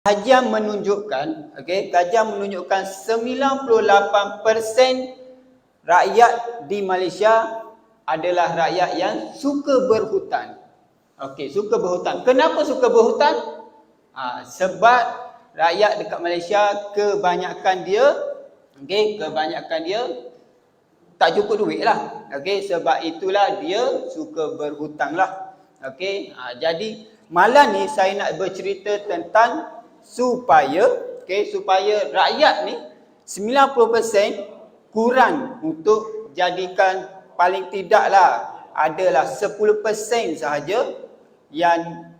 Kajian menunjukkan, kajian menunjukkan 98% rakyat di Malaysia adalah rakyat yang suka berhutan. Suka berhutan. Kenapa suka berhutan? Sebab rakyat dekat Malaysia kebanyakan dia tak cukup duit lah. Sebab itulah dia suka berhutang lah. Jadi malam ni saya nak bercerita tentang supaya rakyat ni 90% kurang untuk jadikan paling tidaklah adalah 10% sahaja yang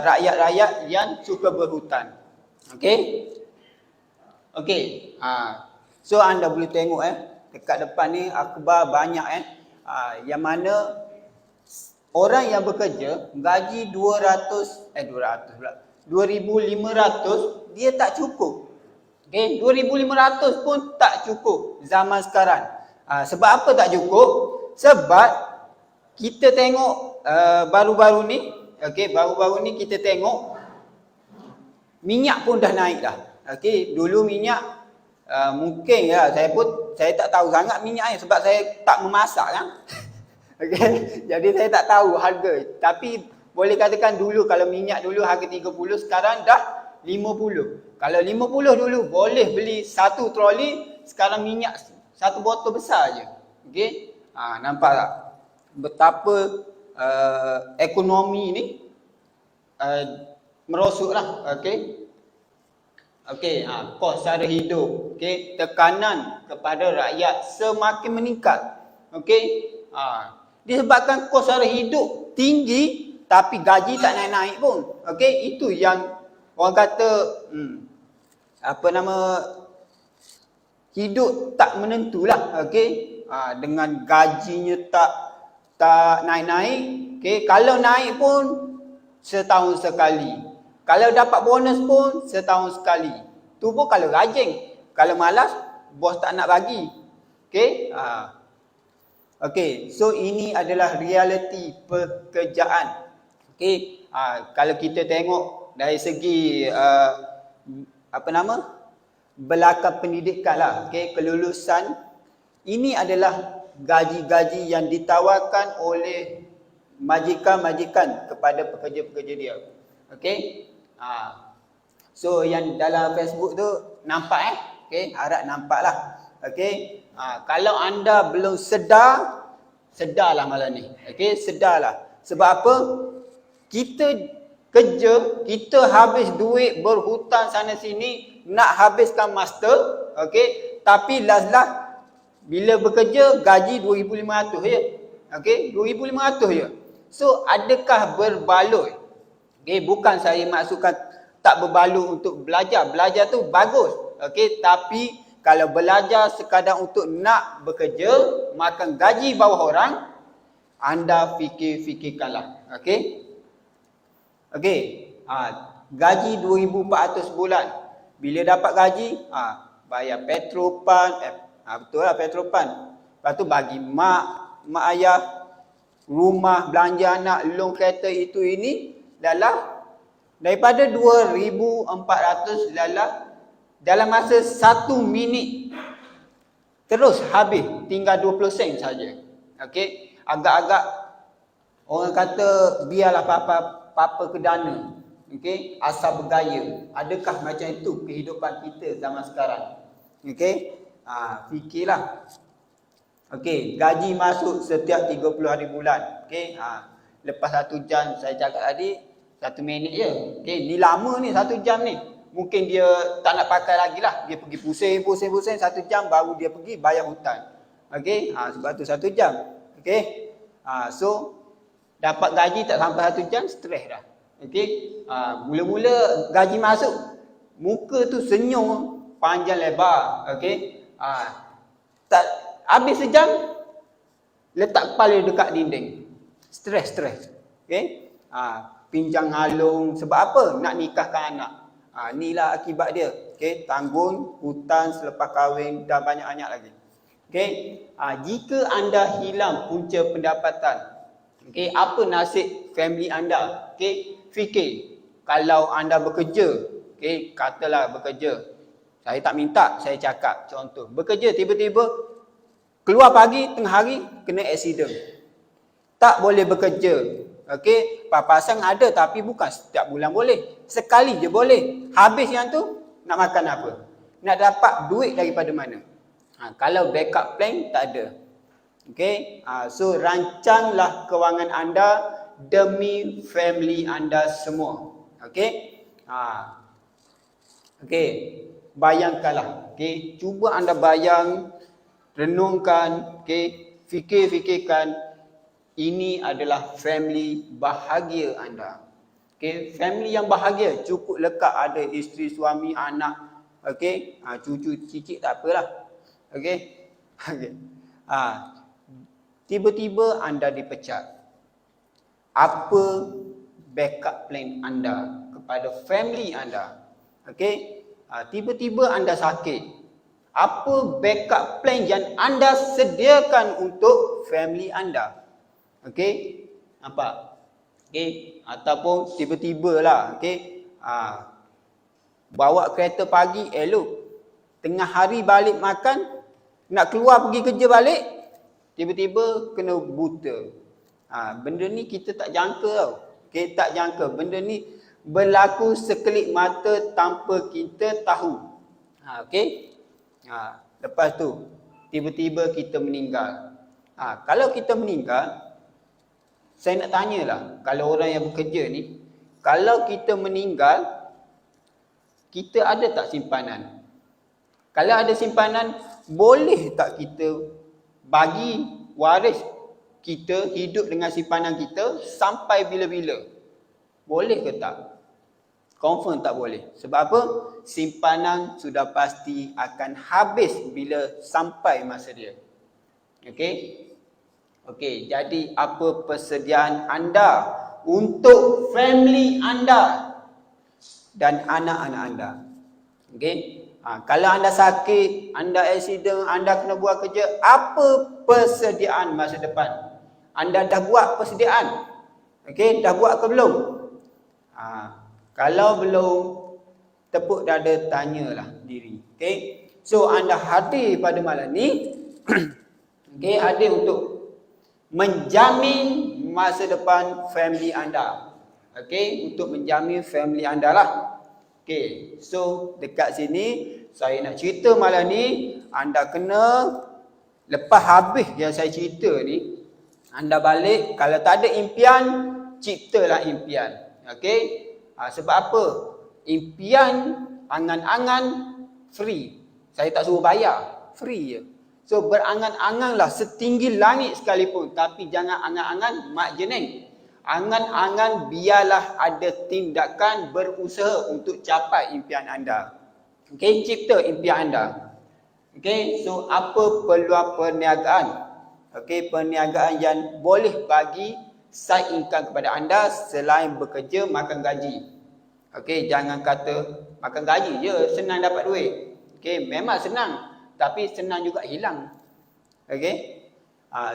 rakyat-rakyat yang suka berhutang. So anda boleh tengok dekat depan ni akhbar banyak yang mana orang yang bekerja gaji 2,500 dia tak cukup. 2,500 pun tak cukup zaman sekarang. Sebab apa tak cukup? Sebab kita tengok baru-baru ni kita tengok minyak pun dah naik dah. Dulu minyak mungkin saya tak tahu sangat minyak ni sebab saya tak memasak kan. Jadi saya tak tahu harga. Tapi boleh katakan dulu kalau minyak dulu harga 30, sekarang dah 50. Kalau 50 dulu boleh beli satu troli, sekarang minyak satu botol besar je. Nampak tak? Betapa ekonomi ni merosotlah. Kos sara hidup, tekanan kepada rakyat semakin meningkat. Disebabkan kos sara hidup tinggi tapi gaji tak naik-naik pun. Itu yang orang kata hidup tak menentulah. Dengan gajinya tak naik-naik. Kalau naik pun setahun sekali. Kalau dapat bonus pun setahun sekali. Tu pun kalau rajin. Kalau malas, bos tak nak bagi. So ini adalah realiti pekerjaan. Kalau kita tengok dari segi belakang pendidikan lah, kelulusan, ini adalah gaji-gaji yang ditawarkan oleh majikan-majikan kepada pekerja-pekerja dia. So yang dalam Facebook tu nampak harap nampak lah. Kalau anda belum sedarlah malam ni. Sedarlah. Sebab apa? Kita kerja, kita habis duit berhutang sana sini nak habiskan master, tapi last bila bekerja gaji 2,500 je. 2,500 je. So adakah berbaloi? Bukan saya maksudkan tak berbaloi untuk belajar. Belajar tu bagus. Tapi kalau belajar sekadar untuk nak bekerja, makan gaji bawah orang, anda fikirkanlah. Gaji 2,400 bulan. Bila dapat gaji, bayar Petropan, betul lah Petropan. Lepas tu bagi mak ayah, rumah, belanja anak, loan kereta itu ini, daripada 2,400 dalam masa 1 minit terus habis, tinggal 20 sen saja. Agak-agak orang kata biarlah papa ke dana. Asal bergaya. Adakah macam itu kehidupan kita zaman sekarang? Fikirlah. Gaji masuk setiap 30 hari bulan. Lepas 1 jam saya cakap tadi, 1 minit je. Ni lama ni 1 jam ni. Mungkin dia tak nak pakai lagi lah. Dia pergi pusing 1 jam baru dia pergi bayar hutang. Sebab tu 1 jam. So dapat gaji tak sampai 1 jam, stres dah. Mula-mula gaji masuk, muka tu senyum panjang lebar. Tak habis sejam, letak kepala dekat dinding. Stres. Pinjang halung. Sebab apa? Nak nikahkan anak. Inilah akibat dia. Tanggung hutang selepas kahwin dan banyak-banyak lagi. Jika anda hilang punca pendapatan, apa nasib family anda? Fikir. Kalau anda bekerja, okey, katalah bekerja. Saya tak minta, saya cakap contoh. Bekerja tiba-tiba keluar pagi tengah hari kena aksiden. Tak boleh bekerja. Okey, papasan ada tapi bukan setiap bulan boleh. Sekali je boleh. Habis yang tu nak makan apa? Nak dapat duit daripada mana? Kalau backup plan tak ada. Okey, so rancanglah kewangan anda demi family anda semua. Okey? Okey, bayangkanlah. Okey, cuba anda bayang, renungkan, okey, fikirkan ini adalah family bahagia anda. Okey, family yang bahagia cukup lekat ada isteri, suami, anak, okey, cucu, cicit tak apalah. Okey. Okey. Tiba-tiba anda dipecat. Apa backup plan anda kepada family anda? Okey. Tiba-tiba anda sakit. Apa backup plan yang anda sediakan untuk family anda? Okey. Nampak? Okey. Ataupun tiba-tibalah, okey, bawa kereta pagi elok. Tengah hari balik makan, nak keluar pergi kerja balik, tiba-tiba kena buta. Benda ni kita tak jangka tau. Okay, tak jangka. Benda ni berlaku sekelip mata tanpa kita tahu. Okay. Lepas tu, tiba-tiba kita meninggal. Kalau kita meninggal, saya nak tanyalah, kalau orang yang bekerja ni, kalau kita meninggal, kita ada tak simpanan? Kalau ada simpanan, boleh tak kita bagi waris kita hidup dengan simpanan kita sampai bila-bila? Boleh ke tak? Confirm tak boleh. Sebab apa? Simpanan sudah pasti akan habis bila sampai masa dia. Okey? Okey, jadi apa persediaan anda untuk family anda dan anak-anak anda? Okey? Kalau anda sakit, anda aksiden, anda kena buat kerja, apa persediaan masa depan? Anda dah buat persediaan? Okey, dah buat ke belum? Kalau belum, tepuk dada, tanyalah diri. Okey, so anda hadir pada malam ni, okey, hadir untuk menjamin masa depan family anda. Okey, untuk menjamin family anda lah. Okey, so dekat sini saya nak cerita malam ni, anda kena lepas habis yang saya cerita ni, anda balik, kalau tak ada impian, ciptalah impian. Okey? Sebab apa? Impian, angan-angan free. Saya tak suruh bayar, free je. So berangan-anganlah setinggi langit sekalipun, tapi jangan angan-angan mak jeneng. Angan-angan biarlah ada tindakan berusaha untuk capai impian anda. Okey, cipta impian anda. Okey, so apa peluang perniagaan? Okey, perniagaan yang boleh bagi side income kepada anda selain bekerja makan gaji. Okey, jangan kata makan gaji je senang dapat duit. Okey, memang senang, tapi senang juga hilang. Okey?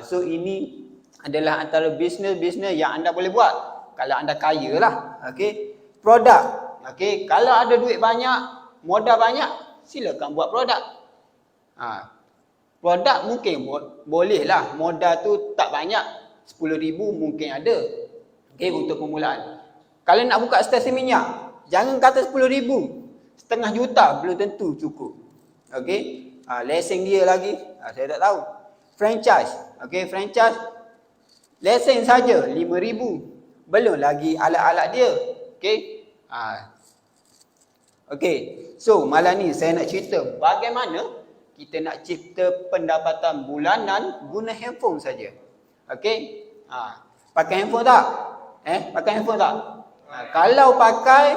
So ini adalah antara bisnes-bisnes yang anda boleh buat kalau anda kaya lah. Okey, produk. Okey, kalau ada duit banyak, modal banyak, silakan buat produk. Produk mungkin boleh lah, modal tu tak banyak, 10,000 mungkin ada. Okey, untuk permulaan. Kalau nak buka stesen minyak, jangan kata 10,000, setengah juta belum tentu cukup. Okey, lesen dia lagi, saya tak tahu. Franchise, okey, franchise lesen saja 5,000. Belum lagi alat-alat dia. Okey. Okey. So, malam ni saya nak cerita bagaimana kita nak cipta pendapatan bulanan guna handphone saja. Okey. Pakai handphone tak? Pakai handphone tak? Kalau pakai,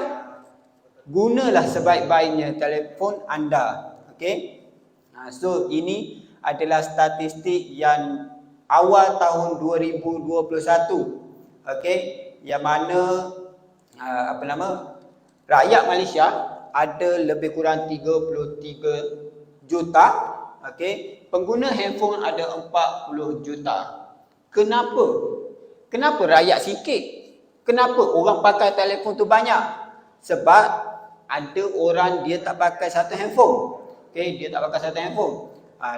gunalah sebaik-baiknya telefon anda. Okey. So, ini adalah statistik yang awal tahun 2021. Okey, yang mana rakyat Malaysia ada lebih kurang 33 juta. Okey, pengguna handphone ada 40 juta. Kenapa? Kenapa rakyat sikit? Kenapa orang pakai telefon tu banyak? Sebab ada orang dia tak pakai satu handphone. Okey, dia tak pakai satu handphone.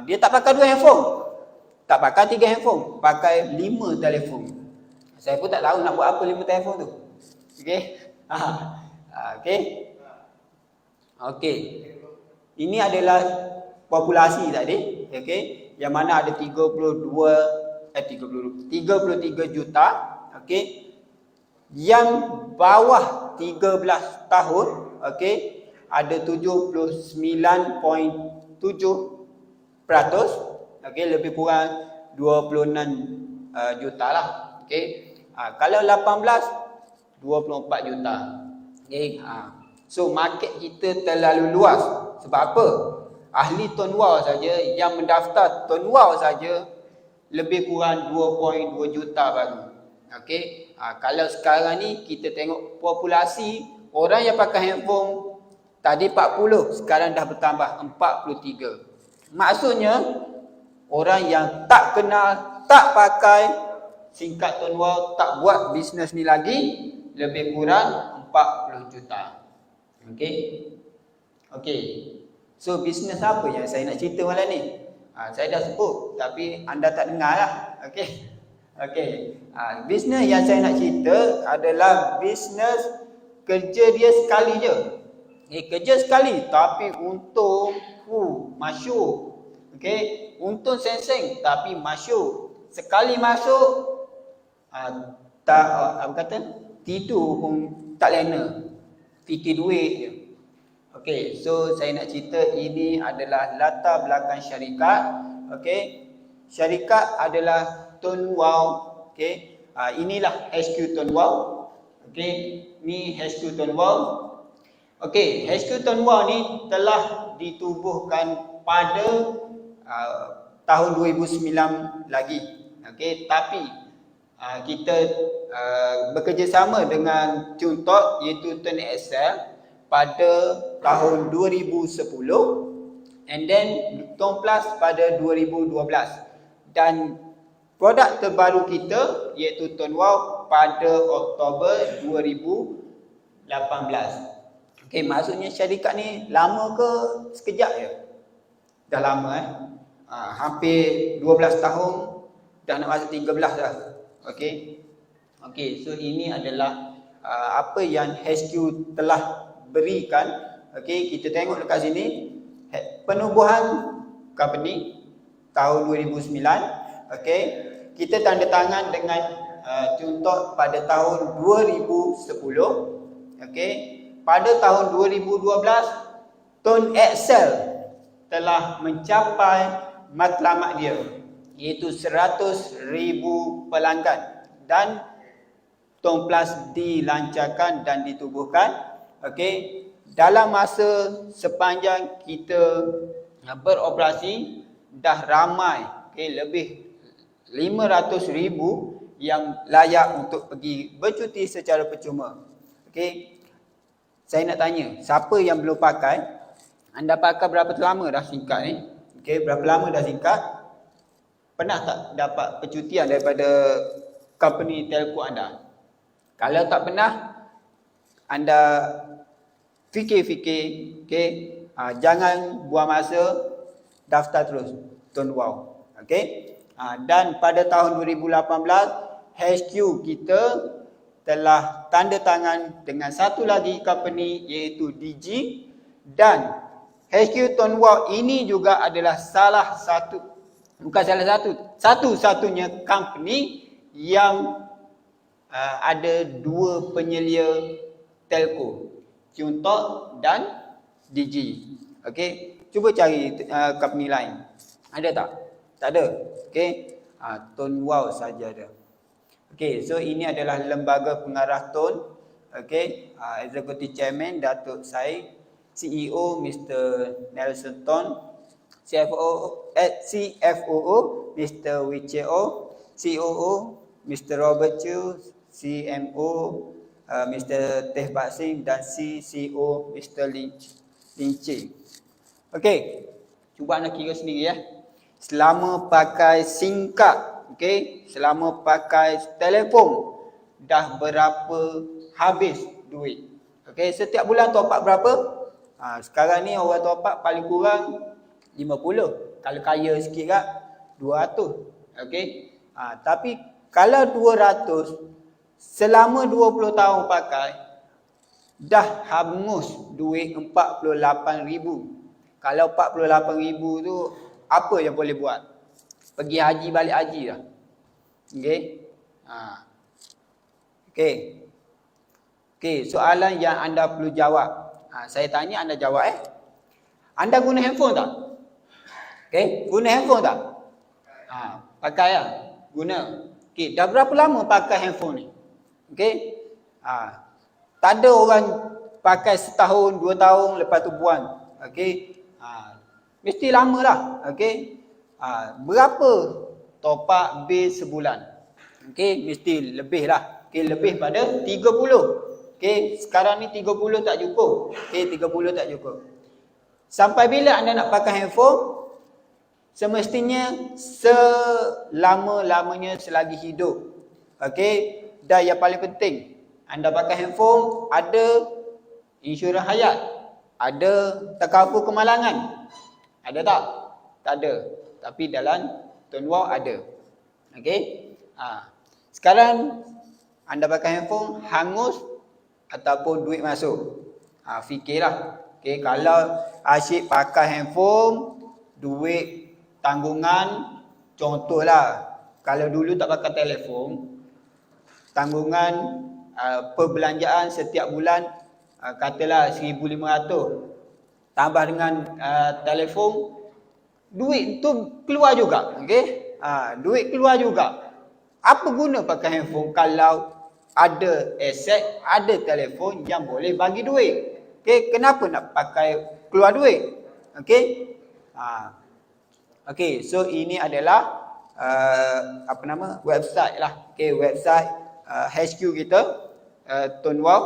Dia tak pakai 2 handphone. Tak pakai 3 handphone, pakai 5 telefon. Saya pun tak tahu nak buat apa 5 telefon tu. Okey. Okey. Okey. Ini adalah populasi tadi, okey, yang mana ada 33 juta, okey. Yang bawah 13 tahun, okey, ada 79.7%, okey, lebih kurang 26 juta lah, okey. Kalau 18, 24 juta. Okey, so market kita terlalu luas. Sebab apa? Ahli Tonwau saja yang mendaftar Tonwau saja lebih kurang 2.2 juta baru. Okey, kalau sekarang ni kita tengok populasi orang yang pakai handphone tadi 40, sekarang dah bertambah 43. Maksudnya orang yang tak kenal, tak pakai singkat Tonwau, tak buat bisnes ni lagi, lebih kurang 40 juta. Okey. Okey. So bisnes apa yang saya nak cerita malam ni? Saya dah sebut tapi anda tak dengar lah. Okey. Okey. Bisnes yang saya nak cerita adalah bisnes kerja dia sekali je. Kerja sekali tapi untung masyhur. Okey, untung seng-seng tapi masyhur. Sekali masuk tak tidur pun tak lena. Fikir duit je. Okey, so saya nak cerita ini adalah latar belakang syarikat. Okey. Syarikat adalah Tonwau. Okey. Inilah HQ Tonwau. Okey, ni HQ Tonwau. Okey, HQ Tonwau ni telah ditubuhkan pada tahun 2009 lagi. Okey, tapi kita bekerjasama dengan Chuntok iaitu Turn Excel pada tahun 2010 and then Tonplus pada 2012 dan produk terbaru kita iaitu Tonwau pada Oktober 2018. Okey, maksudnya syarikat ni lama ke sekejap je? Dah lama hampir 12 tahun, dah nak masuk 13 dah. Okey. Okey, so ini adalah apa yang HQ telah berikan. Okey, kita tengok dekat sini penubuhan company tahun 2009. Okey, kita tanda tangan dengan Chuntok pada tahun 2010. Okey, pada tahun 2012 Turn Excel telah mencapai matlamat dia iaitu 100,000 pelanggan dan Tonplus dilancarkan dan ditubuhkan. Okey, dalam masa sepanjang kita beroperasi dah ramai, lebih 500,000 yang layak untuk pergi bercuti secara percuma. Okey, saya nak tanya, siapa yang belum pakai? Anda pakai berapa lama dah singkat ni? Okey, berapa lama dah singkat? Pernah tak dapat percutian daripada company telco anda? Kalau tak pernah, anda fikir-fikir, okey, jangan buang masa, daftar terus Tonwau. Okey, dan pada tahun 2018 HQ kita telah tanda tangan dengan satu lagi company iaitu DG, dan HQ Tonwau ini juga adalah satu-satunya company yang ada 2 penyelia telco, Chuntok dan DG. Okey, cuba cari company lain. Ada tak? Tak ada. Okey, Tonwau saja ada. Okey, so ini adalah lembaga pengarah Ton. Okey, Executive Chairman Datuk Syed, CEO Mr. Nelson Ton, CFO Mr. Wicheo, COO Mr. Robert Chu, CMO Mr. Teh Bak Sing dan CCO Mr. Lin Chi. Okey, cuba anda kira sendiri ya. Selama pakai singkat, okey, selama pakai telefon dah berapa habis duit. Okey, setiap bulan top up berapa? Sekarang ni orang top up paling kurang 50. Kalau kaya sikit kat 200. Okey. Tapi kalau 200 selama 20 tahun pakai dah hangus duit 48,000. Kalau 48,000 tu apa yang boleh buat? Pergi haji balik haji dah. Okey. Okey. Okey, soalan yang anda perlu jawab. Saya tanya anda jawab Anda guna handphone tak? Okey, guna handphone tak? Pakai lah. Guna. Okey, dah berapa lama pakai handphone ni? Okey. Tak ada orang pakai setahun, 2 tahun lepas tu buang. Okey. Mesti lama lah. Okey. Berapa top up bil sebulan? Okey, mesti lebih lah. Okey, lebih pada 30. Okey, sekarang ni 30 tak cukup. Okey, 30 tak cukup. Sampai bila anda nak pakai handphone? Semestinya selama-lamanya selagi hidup. Okey, dan yang paling penting, anda pakai handphone ada insurans hayat, ada tercover kemalangan. Ada tak? Tak ada. Tapi dalam Tuan Wow ada. Okey? Sekarang anda pakai handphone hangus ataupun duit masuk. Fikirlah. Okey, kalau asyik pakai handphone, duit tanggungan, contohlah, kalau dulu tak pakai telefon, tanggungan perbelanjaan setiap bulan katalah 1,500. Tambah dengan telefon, duit tu keluar juga. Okey? Duit keluar juga. Apa guna pakai handphone kalau ada aset, ada telefon yang boleh bagi duit? Okey, kenapa nak pakai keluar duit? Okey? Okey, so ini adalah website lah. Okey, website HQ kita, Tuan Wow.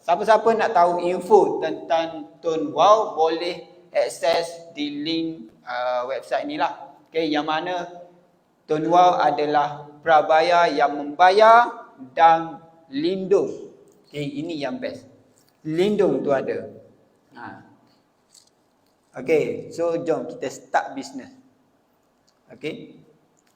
Siapa-siapa nak tahu info tentang Tuan Wow boleh akses di link website ni lah. Okey, yang mana Tuan Wow adalah prabayar yang membayar dan lindung. Okey, ini yang best. Lindung tu ada. Okey, so jom kita start bisnes. Okey.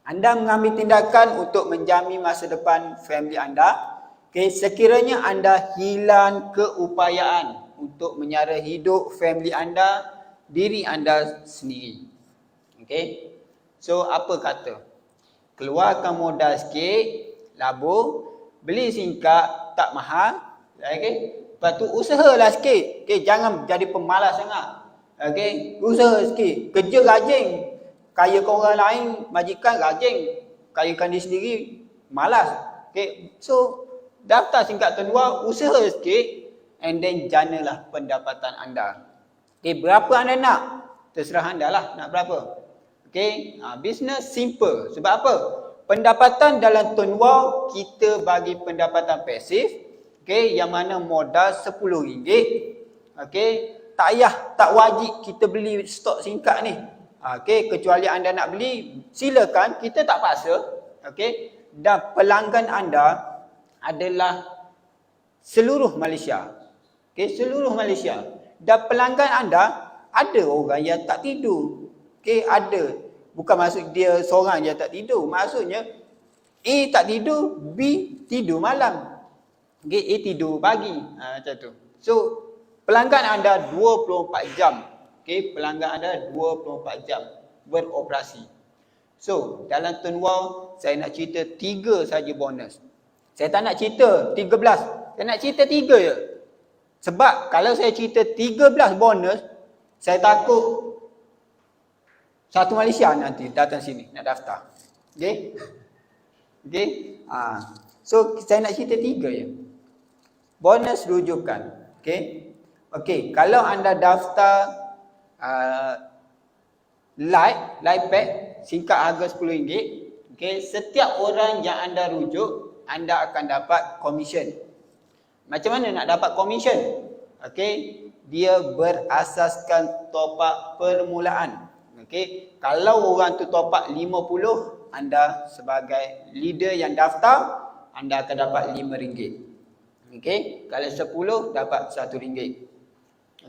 Anda mengambil tindakan untuk menjamin masa depan family anda. Okey, sekiranya anda hilang keupayaan untuk menyara hidup family anda, diri anda sendiri. Okey. So apa kata? Keluarkan modal sikit, labur, beli singkap tak mahal, okey. Lepas tu usahalah sikit. Okey, jangan jadi pemalas sangat. Okey, usaha sikit, kerja rajin. Kayakan orang lain, majikan rajin. Kayakan diri sendiri, malas. Okey, so daftar singkat Tuan, usaha sikit and then janalah pendapatan anda. Okey, berapa anda nak? Terserah anda lah nak berapa. Okey, bisnes simple. Sebab apa? Pendapatan dalam Tuan Wow kita bagi pendapatan pasif. Okey, yang mana modal RM10. Okey, tak wajib kita beli stok singkat ni. Okey, kecuali anda nak beli, silakan, kita tak paksa. Okey, dan pelanggan anda adalah seluruh Malaysia. Okey, seluruh Malaysia. Dan pelanggan anda ada orang yang tak tidur. Okey, ada. Bukan maksud dia seorang je tak tidur. Maksudnya A tak tidur, B tidur malam. Okey, A tidur pagi. Macam tu. So pelanggan anda 24 jam. Okey, pelanggan anda 24 jam beroperasi. So, dalam Tuan Wow, saya nak cerita 3 saja bonus. Saya tak nak cerita 13. Saya nak cerita 3 je. Sebab kalau saya cerita 13 bonus, saya takut satu Malaysia nanti datang sini nak daftar. Okey? Okey? So, saya nak cerita 3 je. Bonus rujukan. Okey? Okey, kalau anda daftar light pack singkat harga RM10, okey, setiap orang yang anda rujuk, anda akan dapat komisen. Macam mana nak dapat komisen? Okey, dia berasaskan top up permulaan. Okey, kalau orang tu top up 50, anda sebagai leader yang daftar, anda akan dapat RM5. Okey, kalau 10 dapat RM1.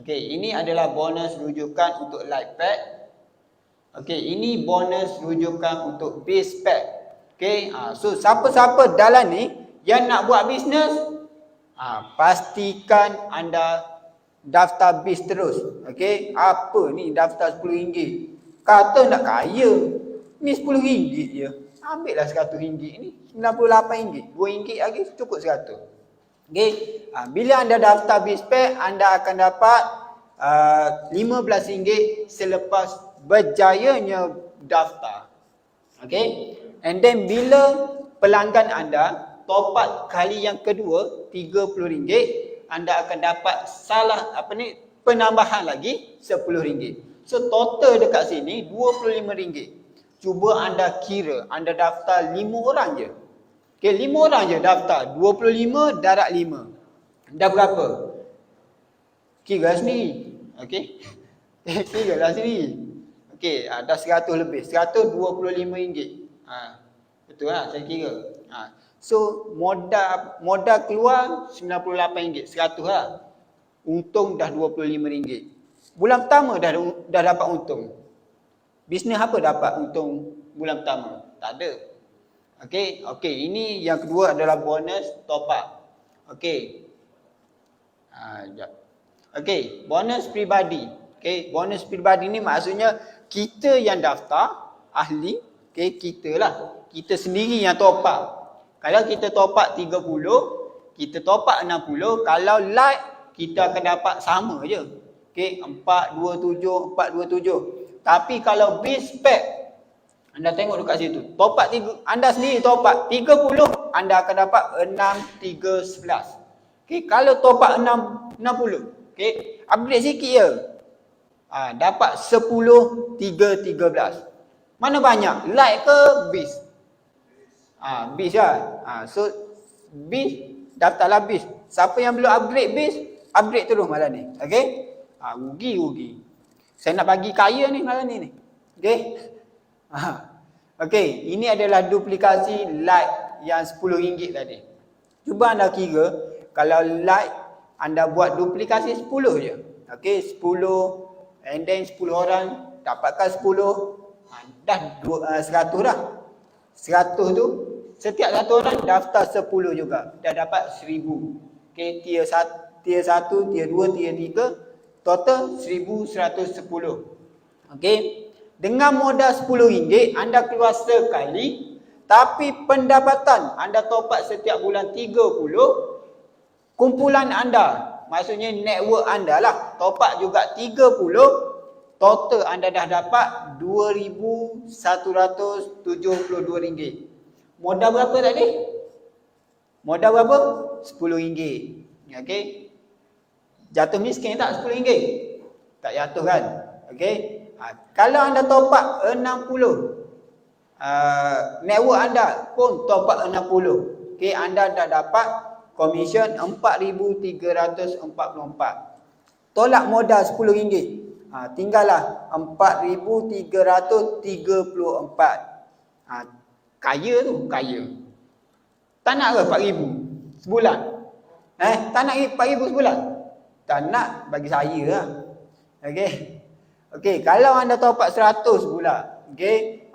Okey, ini adalah bonus rujukan untuk light pack. Okey, ini bonus rujukan untuk base pack. Okey, so siapa-siapa dalam ni yang nak buat bisnes, pastikan anda daftar base terus. Okey, apa ni daftar RM10? Kata nak kaya, ni RM10 je. Ambil lah RM100 ni, RM98, RM2 lagi cukup RM100. Okey, bila anda daftar BizPack, anda akan dapat RM15 selepas berjayanya daftar. Okey, and then bila pelanggan anda top up kali yang kedua RM30, anda akan dapat penambahan lagi RM10. So total dekat sini RM25. Cuba anda kira, anda daftar 5 orang je. Okey, 5 orang je daftar. 25 darab 5. Dah berapa? Kira sendiri. Okey. Kira lah sendiri. Okey, dah 100 lebih. RM125. Betul lah saya kira. So modal keluar RM98. 100 lah. Untung dah RM25. Bulan pertama dah dapat untung. Bisnes apa dapat untung bulan pertama? Tak ada. Okey, ini yang kedua adalah bonus top up. Okey. Okey, bonus peribadi. Okey, bonus peribadi ni maksudnya kita yang daftar, ahli, okey, kita lah. Kita sendiri yang top up. Kalau kita top up 30, kita top up 60, kalau like kita akan dapat sama je. Okey, 427. Tapi kalau BizPack, anda tengok dekat situ, top up anda sendiri top up 30, anda akan dapat 6311. Okey, kalau top up 60, okey, upgrade sikit je. Dapat 10313. Mana banyak? Like ke Biz? Biz lah. So Biz, daftarlah Biz. Siapa yang belum upgrade Biz, upgrade terus malam ni. Okey? Rugi. Saya nak bagi kaya ni malam ni. Okey? Okey, ini adalah duplikasi like yang RM10 tadi. Cuba anda kira, kalau like anda buat duplikasi 10 je. Okey, 10 and then 10 orang dapatkan 10, dah 100 dah. 100 tu setiap satu orang daftar 10 juga. Dah dapat 1000. Okey, tier 1, tier 2, tier 3, total 1110. Okey. Dengan modal RM10, anda keluar sekali, tapi pendapatan anda top up setiap bulan 30, kumpulan anda, maksudnya network anda lah, top up juga 30, total anda dah dapat RM2,172. Modal berapa tadi? Modal berapa? RM10. Okey. Jatuh miskin tak RM10? Tak jatuh kan? Okey. Kalau anda top up 60, network anda pun top up 60. Okey, anda dah dapat komisen RM4,344. Tolak modal RM10. Tinggallah RM4,334. Kaya tu, kaya. Tak nak ke RM4,000 sebulan? Tak nak RM4,000 sebulan? Tak nak, bagi saya lah. Okey. Okey, kalau anda top up 100 pula, okey,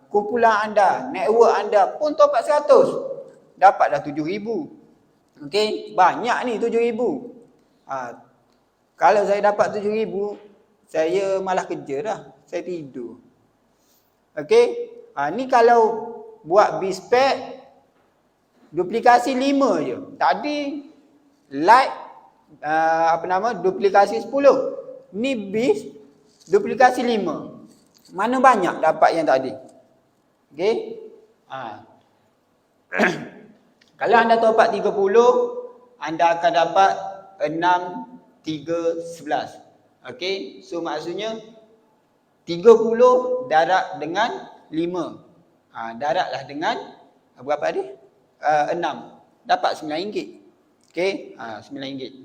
kumpulan anda, network anda pun top up 100, dapatlah 7,000. Okey, banyak ni 7,000. Kalau saya dapat 7,000, saya malah kerja dah, saya tidur. Okey, ni kalau buat BizPack, duplikasi 5 je. Tadi like, duplikasi 10. Ni Biz, duplikasi 5. Mana banyak dapat yang tadi? Okey. Kalau anda top up 30, anda akan dapat 6,311. Okey. So maksudnya 30 darab dengan 5. Darablah dengan berapa tadi? 6. Dapat RM9. Okey. RM9.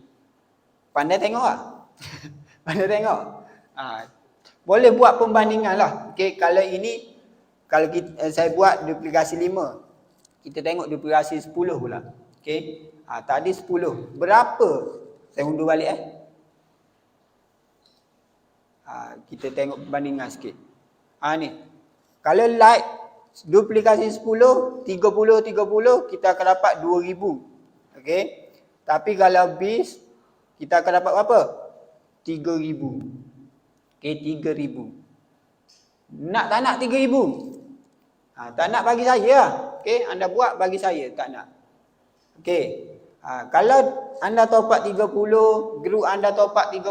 Pandai tengok lah. Pandai tengok. Boleh buat pembandingan lah. Okay, kalau ini, saya buat duplikasi 5. Kita tengok duplikasi 10 pula. Okay. Tadi 10. Berapa? Saya undur balik kita tengok perbandingan sikit. Ni. Kalau like duplikasi 10, 30, kita akan dapat 2000. Okey. Tapi kalau bis kita akan dapat berapa? 3000. Okey, 3000. Nak tak nak 3000? Tak nak bagi saya lah. Okey, anda buat bagi saya, tak nak. Okey. Kalau anda top up 30, group anda top up 30,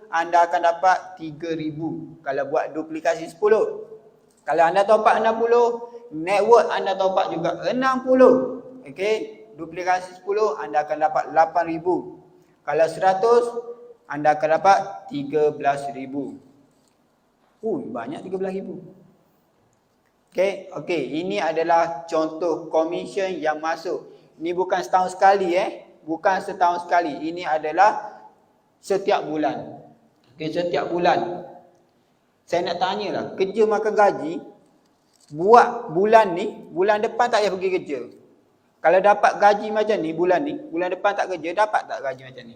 anda akan dapat 3000 kalau buat duplikasi 10. Kalau anda top up 60, network anda top up juga 60. Okey, duplikasi 10 anda akan dapat 8000. Kalau 100, anda akan dapat 13000. Banyak 13000. Okey, ini adalah contoh komisen yang masuk. Ini bukan setahun sekali bukan setahun sekali. Ini adalah setiap bulan. Okey, setiap bulan. Saya nak tanyalah, kerja makan gaji buat bulan ni, bulan depan tak payah pergi kerja. Kalau dapat gaji macam ni bulan depan tak kerja, dapat tak gaji macam ni?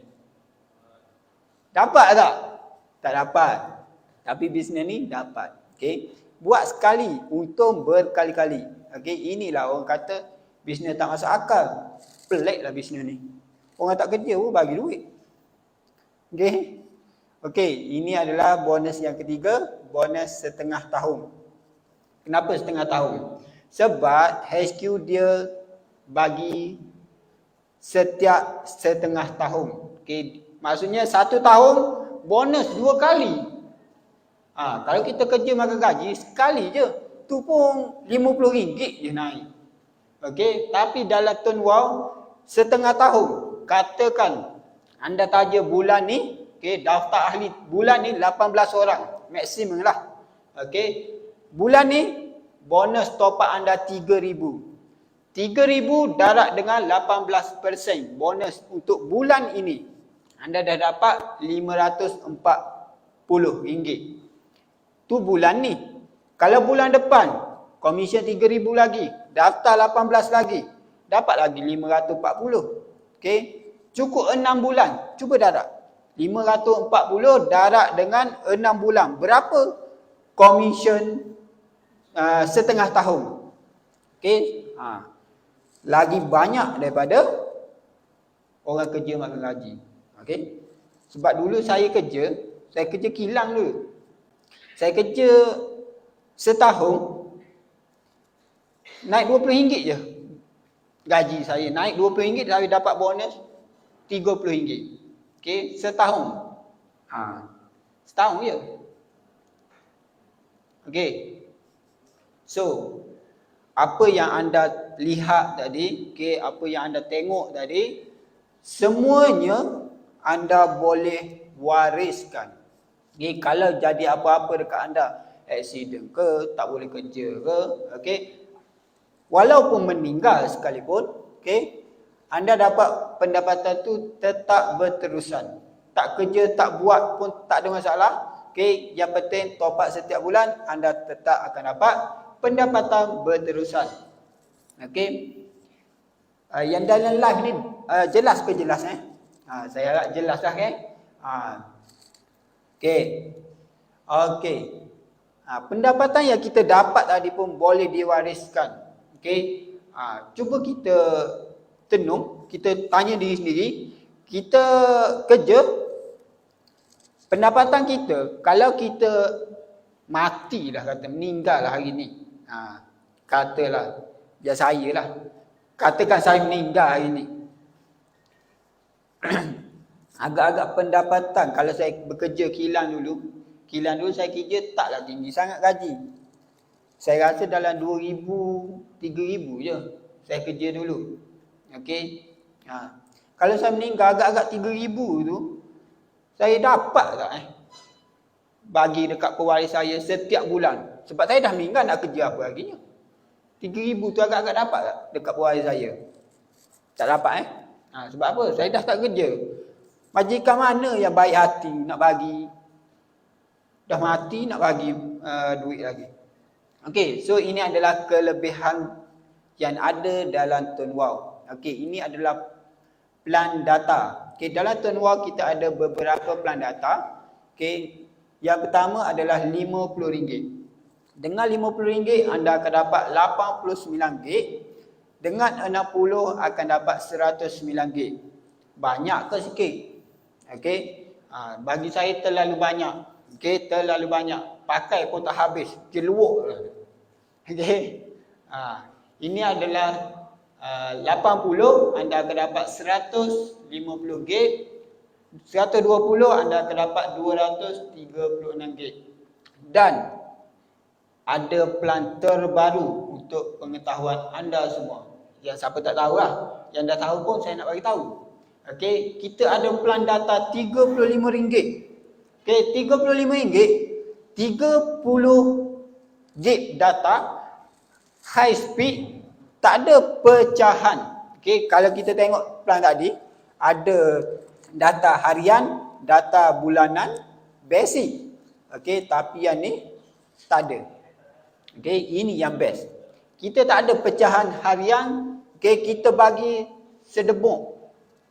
Dapat tak? Tak dapat. Tapi bisnes ni dapat. Okey. Buat sekali, untung berkali-kali. Okey, inilah orang kata bisnes tak masuk akal. Peliklah bisnes ni. Orang tak kerja pun bagi duit. Okey. Okey, ini adalah bonus yang ketiga, bonus setengah tahun. Kenapa setengah tahun? Sebab HQ dia bagi setiap setengah tahun. Okey, maksudnya 1 tahun bonus 2 kali. Kalau kita kerja makan gaji sekali je, tu pun RM50 je naik. Okey, tapi dalam Tun Wow setengah tahun, katakan anda taja bulan ni, okey, daftar ahli bulan ni 18 orang, maksimum lah. Okey, bulan ni bonus top up anda 3000. 3000 darab dengan 18% bonus untuk bulan ini. Anda dah dapat RM540. Tu bulan ni. Kalau bulan depan, komisen 3000 lagi, daftar 18 lagi, dapat lagi 540. Okey, cukup 6 bulan. Cuba darab. 540 darab dengan 6 bulan. Berapa komisen setengah tahun? Okey, lagi banyak daripada orang kerja makan gaji. Okey. Sebab dulu saya kerja kilang dulu. Saya kerja setahun naik RM20 je. Gaji saya naik RM20, saya dapat bonus RM30. Okey, setahun. Setahun je. Okey. So, apa yang anda lihat tadi, okey, apa yang anda tengok tadi, semuanya anda boleh wariskan. Okey, kalau jadi apa-apa dekat anda, aksiden ke, tak boleh kerja ke, okey, walaupun meninggal sekalipun, okey, anda dapat pendapatan tu tetap berterusan. Tak kerja, tak buat pun tak ada masalah. Okey, yang penting top up setiap bulan, anda tetap akan dapat pendapatan berterusan. Okey. Yang dalam live ni jelas ke jelas saya harap jelas dah Okey. Okey. Pendapatan yang kita dapat tadi pun boleh diwariskan. Okey. Cuba kita tenung, kita tanya diri sendiri, kita kerja, pendapatan kita, kalau kita mati lah, kata meninggal lah hari ni, katalah, biar saya lah, katakan saya meninggal hari ni, agak-agak pendapatan, kalau saya bekerja kilang dulu saya kerja taklah tinggi sangat gaji. Saya rasa dalam 2000, 3000 je saya kerja dulu. Okey. Kalau saya meninggal agak-agak 3000 tu, saya dapat tak bagi dekat pewaris saya setiap bulan. Sebab saya dah meninggal, nak kerja apa lagi? 3000 tu agak-agak dapat tak dekat pewaris saya? Tak dapat sebab apa? Saya dah tak kerja. Majikan mana yang baik hati nak bagi? Dah mati nak bagi duit lagi. Okey, so ini adalah kelebihan yang ada dalam Tun Wow. Okey, ini adalah plan data. Okay, dalam Turnwal kita ada beberapa plan data. Okay, yang pertama adalah RM50. Dengan RM50 anda akan dapat 89 gig. Dengan 60 akan dapat 109 gig. Banyak ke sikit? Okay, bagi saya terlalu banyak. Okay, terlalu banyak. Pakai pun tak habis. Keluak. Okay, ini adalah 80 anda akan dapat 150 gig. 120 anda akan dapat 236 gig. Dan ada plan terbaru untuk pengetahuan anda semua. Yang siapa tak tahu lah. Yang dah tahu pun saya nak bagi tahu. Okey, kita ada plan data RM35. Okey, RM35, 30 gig data high speed, tak ada pecahan. Okey, kalau kita tengok plan tadi, ada data harian, data bulanan, basic. Okey, tapi yang ni tak ada. Okey, ini yang best. Kita tak ada pecahan harian. Okey, kita bagi sedebuk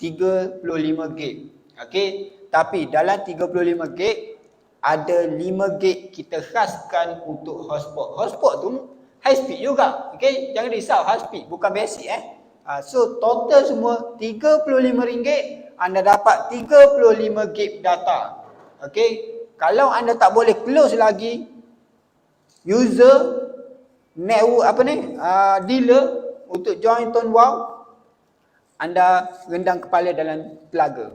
35 gig. Okey, tapi dalam 35 gig ada 5 gig kita khaskan untuk hotspot. Hotspot tu high speed juga. Okey, jangan risau, high speed bukan basic So total semua RM35, anda dapat 35 gig data. Okey, kalau anda tak boleh close lagi user network dealer untuk join Turnwal, anda rendam kepala dalam telaga.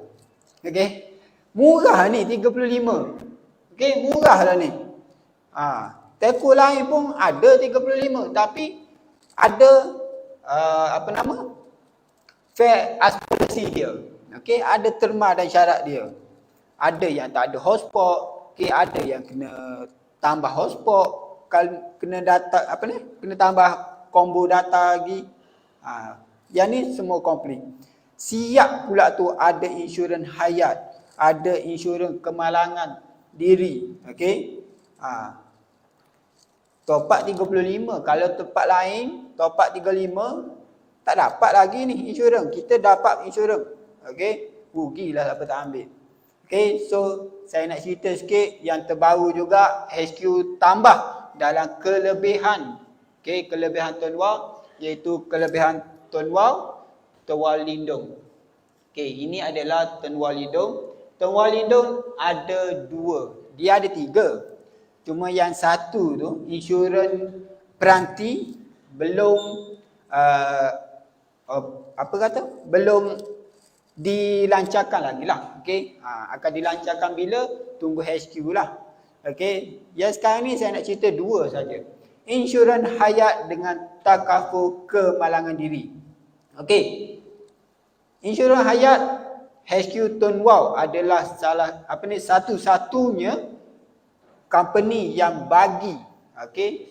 Okey, murah ni 35. Okey, murah lah ni. Telco lain pun ada 35, tapi ada fair aspirasi dia. Okey, ada terma dan syarat dia. Ada yang tak ada hotspot, okey, ada yang kena tambah hotspot, kena data kena tambah combo data lagi. Yang ni semua komplit. Siap pula tu ada insurans hayat, ada insurans kemalangan diri. Okey. Top up 35. Kalau tempat lain top up 35 tak dapat lagi ni insurans. Kita dapat insurans. Okey. Rugilah siapa tak ambil. Okey, so saya nak cerita sikit yang terbaru juga HQ tambah dalam kelebihan. Okey, kelebihan Turnwal iaitu kelebihan Turnwal Lindung. Okey, ini adalah Turnwal Lindung. Turnwal Lindung ada 2. Dia ada 3. Cuma yang satu tu insurans peranti belum belum dilancarkan lagi lah. Okey, akan dilancarkan bila? Tunggu HQ lah. Okey, yang sekarang ni saya nak cerita 2 saja. Insurans hayat dengan takaful kemalangan diri. Okey, insurans hayat HQ Turnwal adalah satu-satunya company yang bagi. Okey,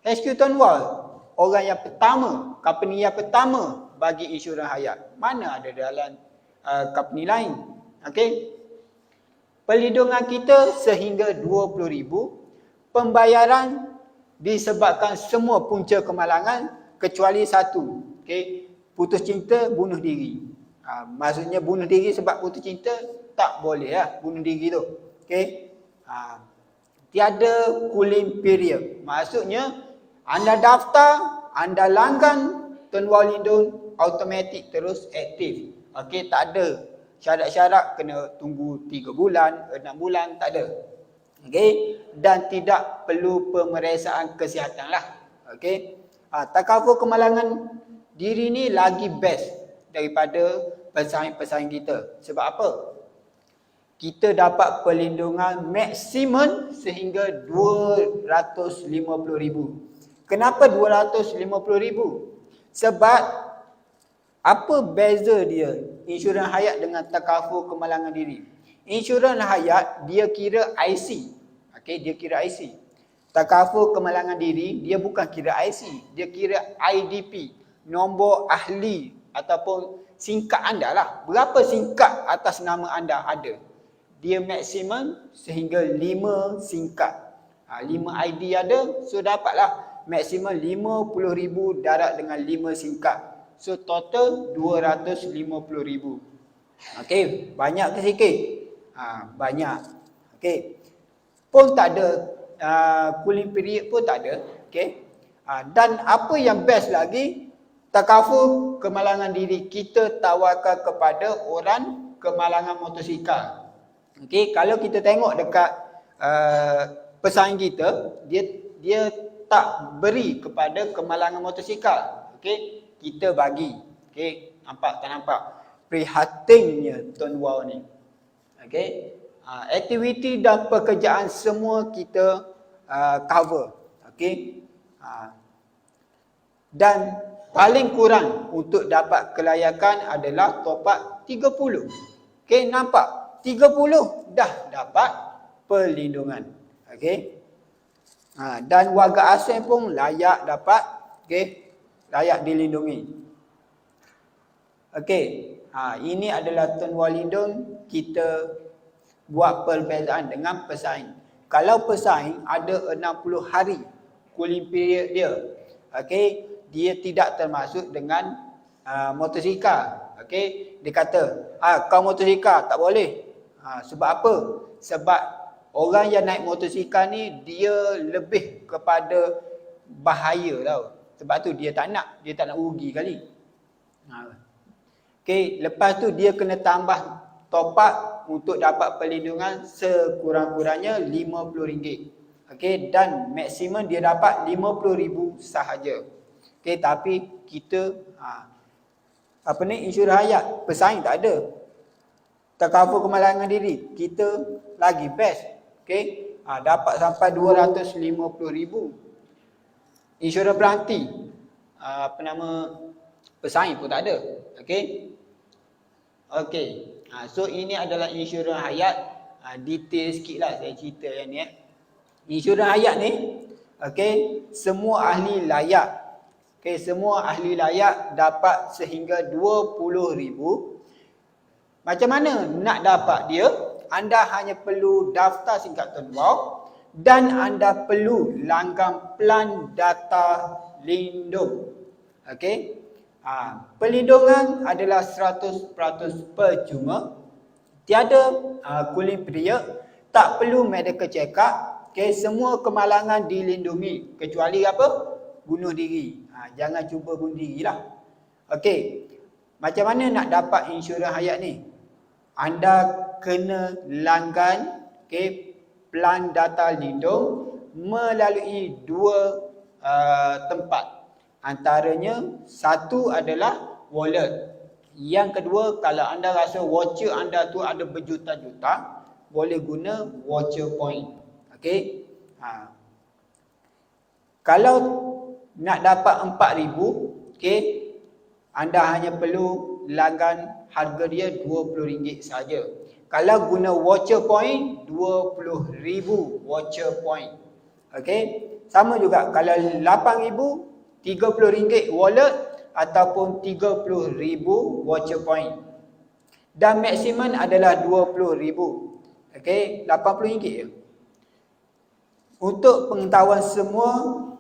HQ Turnwal orang yang pertama, company yang pertama bagi insurans hayat. Mana ada dalam company lain. Okey, perlindungan kita sehingga RM20,000. Pembayaran disebabkan semua punca kemalangan kecuali satu. Okey, putus cinta, bunuh diri. Maksudnya bunuh diri sebab putus cinta tak boleh lah bunuh diri tu. Okey. Tiada cooling period. Maksudnya anda daftar, anda langgan Turnwal Lindung, automatik terus aktif. Okey, tak ada syarat-syarat kena tunggu 3 bulan, 6 bulan, tak ada. Okey, dan tidak perlu pemeriksaan kesihatan lah. Okey. Takaful kemalangan diri ni lagi best daripada pesaing-pesaing kita. Sebab apa? Kita dapat perlindungan maksimum sehingga RM250,000. Kenapa RM250,000? Sebab apa beza dia insurans hayat dengan takaful kemalangan diri? Insurans hayat dia kira IC. Okey, dia kira IC. Takaful kemalangan diri dia bukan kira IC, dia kira IDP, nombor ahli ataupun singkat anda lah. Berapa singkat atas nama anda ada? Dia maksimum sehingga 5 singkat. 5 ID ada, so dapatlah maksimum RM50,000 darat dengan 5 singkat. So total 250,000. Okey, banyak ke sikit? Banyak. Okey. Pun tak ada cooling period pun tak ada. Okey. Dan apa yang best lagi, takaful kemalangan diri kita tawarkan kepada orang kemalangan motosikal. Okey, kalau kita tengok dekat pesaing kita, dia tak beri kepada kemalangan motosikal. Okey, kita bagi. Okey, nampak tak nampak? Prihatinnya Tuan Wow ni. Okey, aktiviti dan pekerjaan semua kita cover. Okey, dan paling kurang untuk dapat kelayakan adalah top up 30. Okey, nampak? 30 dah dapat perlindungan. Okey. Dan warga asing pun layak dapat, okey, layak dilindungi. Okey. Ini adalah Tuan Walidun, kita buat perbezaan dengan pesaing. Kalau pesaing ada 60 hari cooling period dia. Okey, dia tidak termasuk dengan motosikal. Okey, dia kata, kau motosikal tak boleh. Sebab apa? Sebab orang yang naik motosikal ni dia lebih kepada bahaya tau. Sebab tu dia tak nak rugi kali. Okey, lepas tu dia kena tambah top up untuk dapat perlindungan sekurang-kurangnya RM50. Okey, dan maksimum dia dapat RM50,000 sahaja. Okey, tapi kita insurans hayat pesaing tak ada. Takaful kemalangan diri kita lagi best. Okey, dapat sampai RM250,000. Insurans beranti pesaing pun tak ada. Okey. Okey. So ini adalah insurans hayat. Detail sikit lah saya cerita yang ni. Insurans hayat ni, okey, semua ahli layak. Okey, semua ahli layak dapat sehingga RM20,000. Macam mana nak dapat dia? Anda hanya perlu daftar singkatan WOW dan anda perlu langgan Pelan Data Lindung. Okey. Perlindungan adalah 100% percuma. Tiada cooling period, tak perlu medical check up. Okey, semua kemalangan dilindungi kecuali apa? Bunuh diri. Jangan cuba bunuh dirilah. Okey. Macam mana nak dapat insurans hayat ni? Anda kena langgan Pelan Data Lindung melalui dua tempat. Antaranya satu adalah wallet. Yang kedua, kalau anda rasa voucher anda tu ada berjuta-juta, boleh guna voucher point. Okey. Kalau nak dapat RM4,000, okey, anda hanya perlu langgan harga dia RM20 saja. Kalau guna voucher point, RM20,000 voucher point. Okey. Sama juga kalau RM8,000, RM30 wallet ataupun RM30,000 voucher point. Dan maksimum adalah RM20,000. Okey, RM80 je. Untuk pengetahuan semua,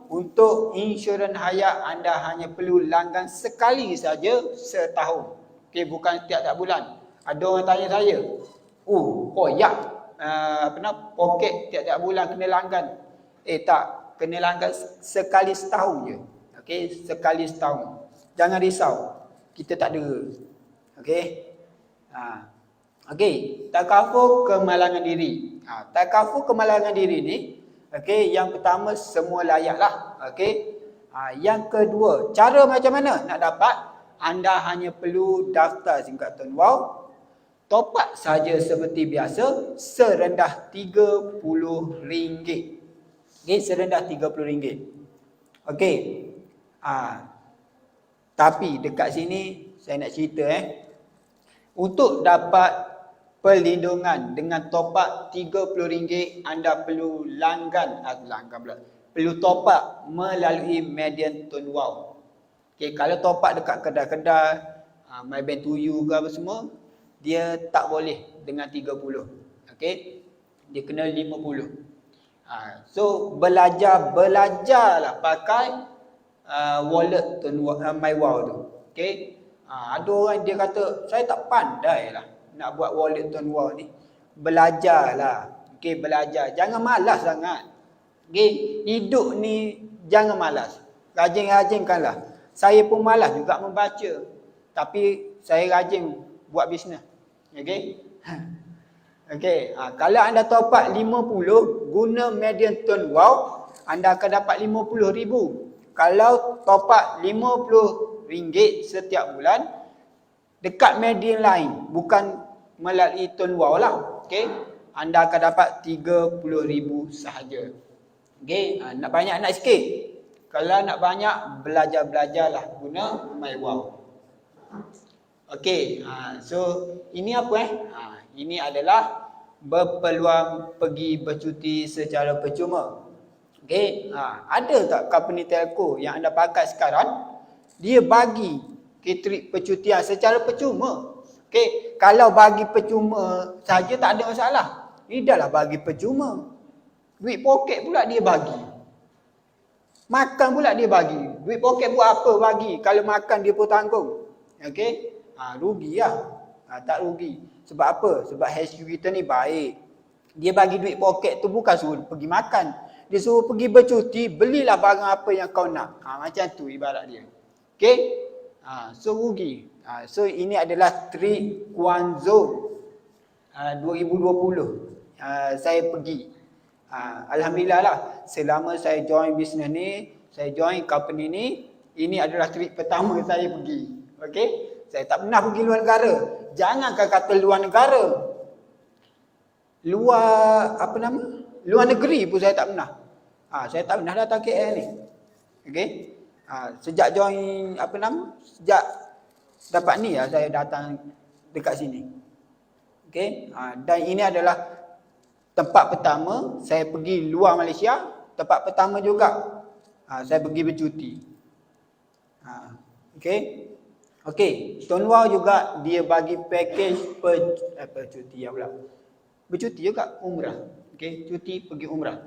untuk insurans hayat anda hanya perlu langgan sekali saja setahun. Okey, bukan tiap-tiap bulan. Ada orang tanya saya, koyak poket tiap-tiap bulan kena langgan. Tak, kena langgan sekali setahun je. Okey, sekali setahun. Jangan risau, kita tak dera. Okey. Okey, takaful kemalangan diri. Takaful kemalangan diri ni, okey, yang pertama semua layaklah. Okey. Yang kedua, cara macam mana nak dapat? Anda hanya perlu daftar singkatan WOW, top up saja seperti biasa serendah RM30. Okey, serendah RM30. Okey. Tapi dekat sini saya nak cerita untuk dapat perlindungan dengan top up RM30, anda perlu perlu top up melalui median Tuan Wow. Okey, kalau top up dekat kedai-kedai MyBank to You ke apa semua, dia tak boleh dengan 30. Okey, dia kena 50. So belajarlah pakai wallet Tuan My Wow tu. Okey. Ada orang dia kata, saya tak pandai lah nak buat wallet Tuan Wow ni. Belajarlah. Okey, belajar. Jangan malas sangat. Okey, hidup ni jangan malas. Rajin-rajinkanlah. Saya pun malas juga membaca. Tapi saya rajin buat bisnes. Okey. Okey, kalau anda top up 50 guna medium Tuan Wow, anda akan dapat 50,000. Kalau top up RM50 setiap bulan dekat medium lain, bukan melalui Tuan Wow lah. Okey, anda akan dapat 30,000 sahaja. Okey, nak banyak nak sikit. Kalau nak banyak, belajar-belajarlah guna MyWow. Okey, so ini apa ini adalah berpeluang pergi bercuti secara percuma. Okey, ada tak company telco yang anda pakai sekarang dia bagi trip percutian secara percuma? Okey, kalau bagi percuma saja tak ada masalah. Ini dah lah bagi percuma. Duit poket pula dia bagi. Makan pula dia bagi. Duit poket buat apa bagi kalau makan dia pun tanggung. Okey? Rugi lah. Tak rugi. Sebab apa? Sebab HQ kita ni baik. Dia bagi duit poket tu bukan suruh pergi makan. Dia suruh pergi bercuti, belilah barang apa yang kau nak. Macam tu ibarat dia. Okey? So rugi. So ini adalah trip Guangzhou 2020. Saya pergi. Alhamdulillah lah. Selama saya join bisnes ni, saya join company ni, ini adalah trip pertama saya pergi. Okey? Saya tak pernah pergi luar negara. Jangankan kata luar negara. Luar negeri pun saya tak pernah. Saya tak pernah datang KL ni. Okey? Sejak join sejak dapat ni lah saya datang dekat sini. Okey? Dan ini adalah tempat pertama saya pergi luar Malaysia. Tempat pertama juga saya pergi bercuti. Okey? Okey, Tuan Wow juga dia bagi package bercuti pula. Bercuti juga umrah. Okey, cuti pergi umrah.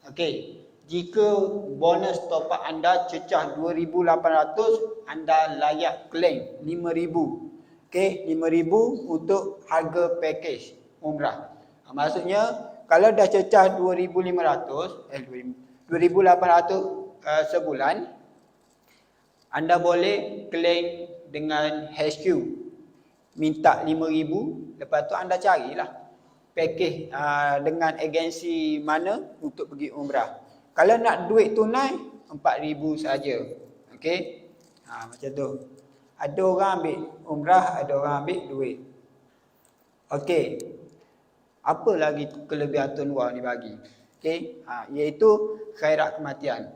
Okey, jika bonus top up anda cecah 2,800, anda layak claim 5,000. Okey, 5,000 untuk harga package umrah. Maksudnya kalau dah cecah 2,800 sebulan, anda boleh claim dengan HQ. Minta 5,000, lepas tu anda carilah package dengan agensi mana untuk pergi umrah. Kalau nak duit tunai, 4,000 saja. Okey? Macam tu. Ada orang ambil umrah, ada orang ambil duit. Okey. Apa lagi kelebihan Tuan Wow ni bagi? Okey, iaitu khairat kematian.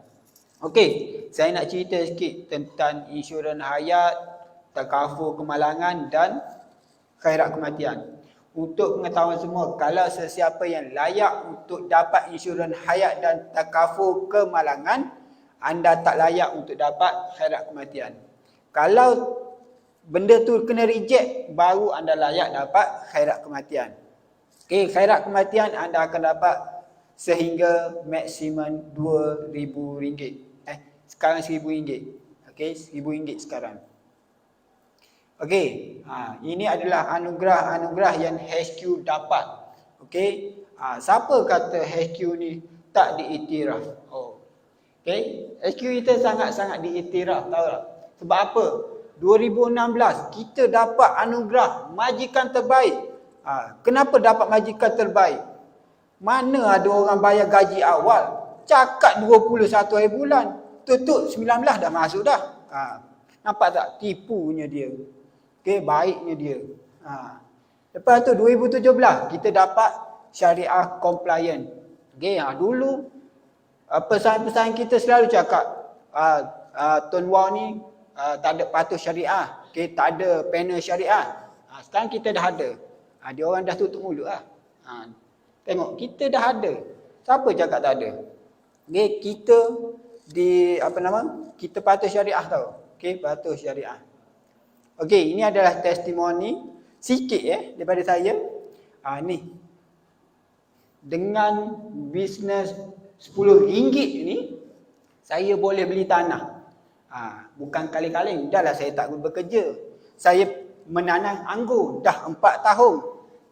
Okey, saya nak cerita sikit tentang insurans hayat, takaful kemalangan dan khairat kematian. Untuk pengetahuan semua, kalau sesiapa yang layak untuk dapat insurans hayat dan takaful kemalangan, anda tak layak untuk dapat khairat kematian. Kalau benda tu kena reject, baru anda layak dapat khairat kematian. Okey, khairat kematian anda akan dapat sehingga maksimum RM2,000. Sekarang RM1,000. Okey, RM1,000 sekarang. Okey, ini adalah anugerah-anugerah yang HQ dapat. Okey, siapa kata HQ ni tak diiktiraf? Okey, HQ kita sangat-sangat diiktiraf, tahu tak? Sebab apa? 2016 kita dapat anugerah majikan terbaik. Kenapa dapat majikan terbaik? Mana ada orang bayar gaji awal? Cakap 21 hari bulan, tutup 19 dah masuk dah. Nampak tak? Tipunya dia. Okey, baiknya dia. Lepas tu 2017 kita dapat syariah compliant. Okey, dulu pesaing-pesaing kita selalu cakap Tuan Wow ni tak ada patuh syariah. Okey, tak ada panel syariah. Sekarang kita dah ada. Dia orang dah tutup mulut lah. Tengok, kita dah ada. Siapa cakap tak ada? Okay, kita kita patuh syariah tau. Okay, patuh syariah. Okay, ini adalah testimoni sikit daripada saya. Ni. Dengan bisnes RM10 ni, saya boleh beli tanah. Bukan kali-kali, dah lah saya tak bekerja. Saya menanam anggur dah 4 tahun.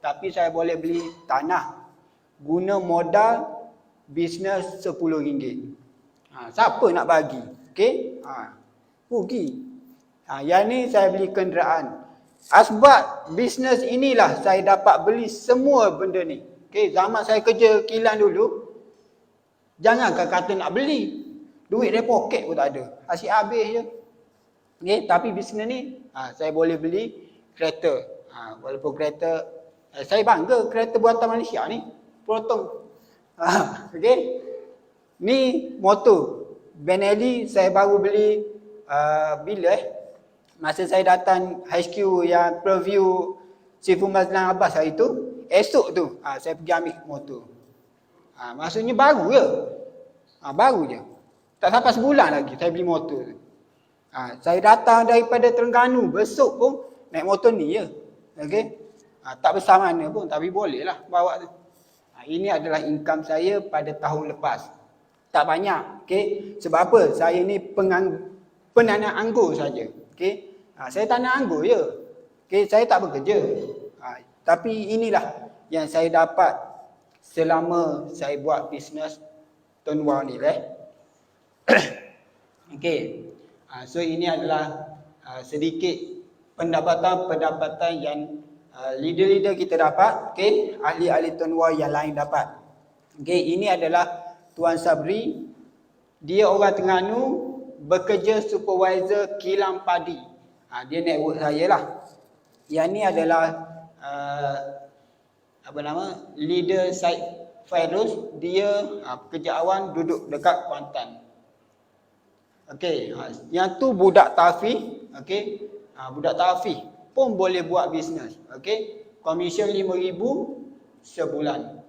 Tapi saya boleh beli tanah. Guna modal bisnes RM10. Siapa nak bagi? Okey? Rugi. Yang ni saya beli kenderaan. Sebab bisnes inilah saya dapat beli semua benda ni. Okey, zaman saya kerja kilang dulu, jangankan kata nak beli. Duit dari poket pun tak ada. Asyik habis je. Okay, tapi bisnes ni, saya boleh beli kereta. Walaupun kereta, saya bangga kereta buatan Malaysia ni. Proton. Okay. Ni motor. Benelli saya baru beli, bila masa saya datang HQ yang preview Sifu Mazlan Abbas hari tu. Esok tu, saya pergi ambil motor. Maksudnya baru je. Baru je. Tak sampai sebulan lagi saya beli motor tu. Saya datang daripada Terengganu, besok pun naik motor ni je. Okey. Tak besar mana pun, tapi boleh lah bawa tu. Ini adalah income saya pada tahun lepas. Tak banyak. Okey. Sebab apa? Saya ni penanam anggur saja. Okey. Saya tanam anggur je. Okey, saya tak bekerja. Tapi inilah yang saya dapat selama saya buat bisnes Tonwa ni lah. Okey. So ini adalah sedikit pendapatan-pendapatan yang leader-leader kita dapat, okey, ahli-ahli Tonwa yang lain dapat. Okey, ini adalah Tuan Sabri. Dia orang Terengganu, bekerja supervisor kilang padi. Dia network saya lah. Yang ni adalah leader Syed Fairuz. Dia pekerja awan, duduk dekat Kuantan. Okey, yang tu budak Tafi, okey. Budak Tafi pun boleh buat bisnes, okey. Komisen RM5,000 sebulan.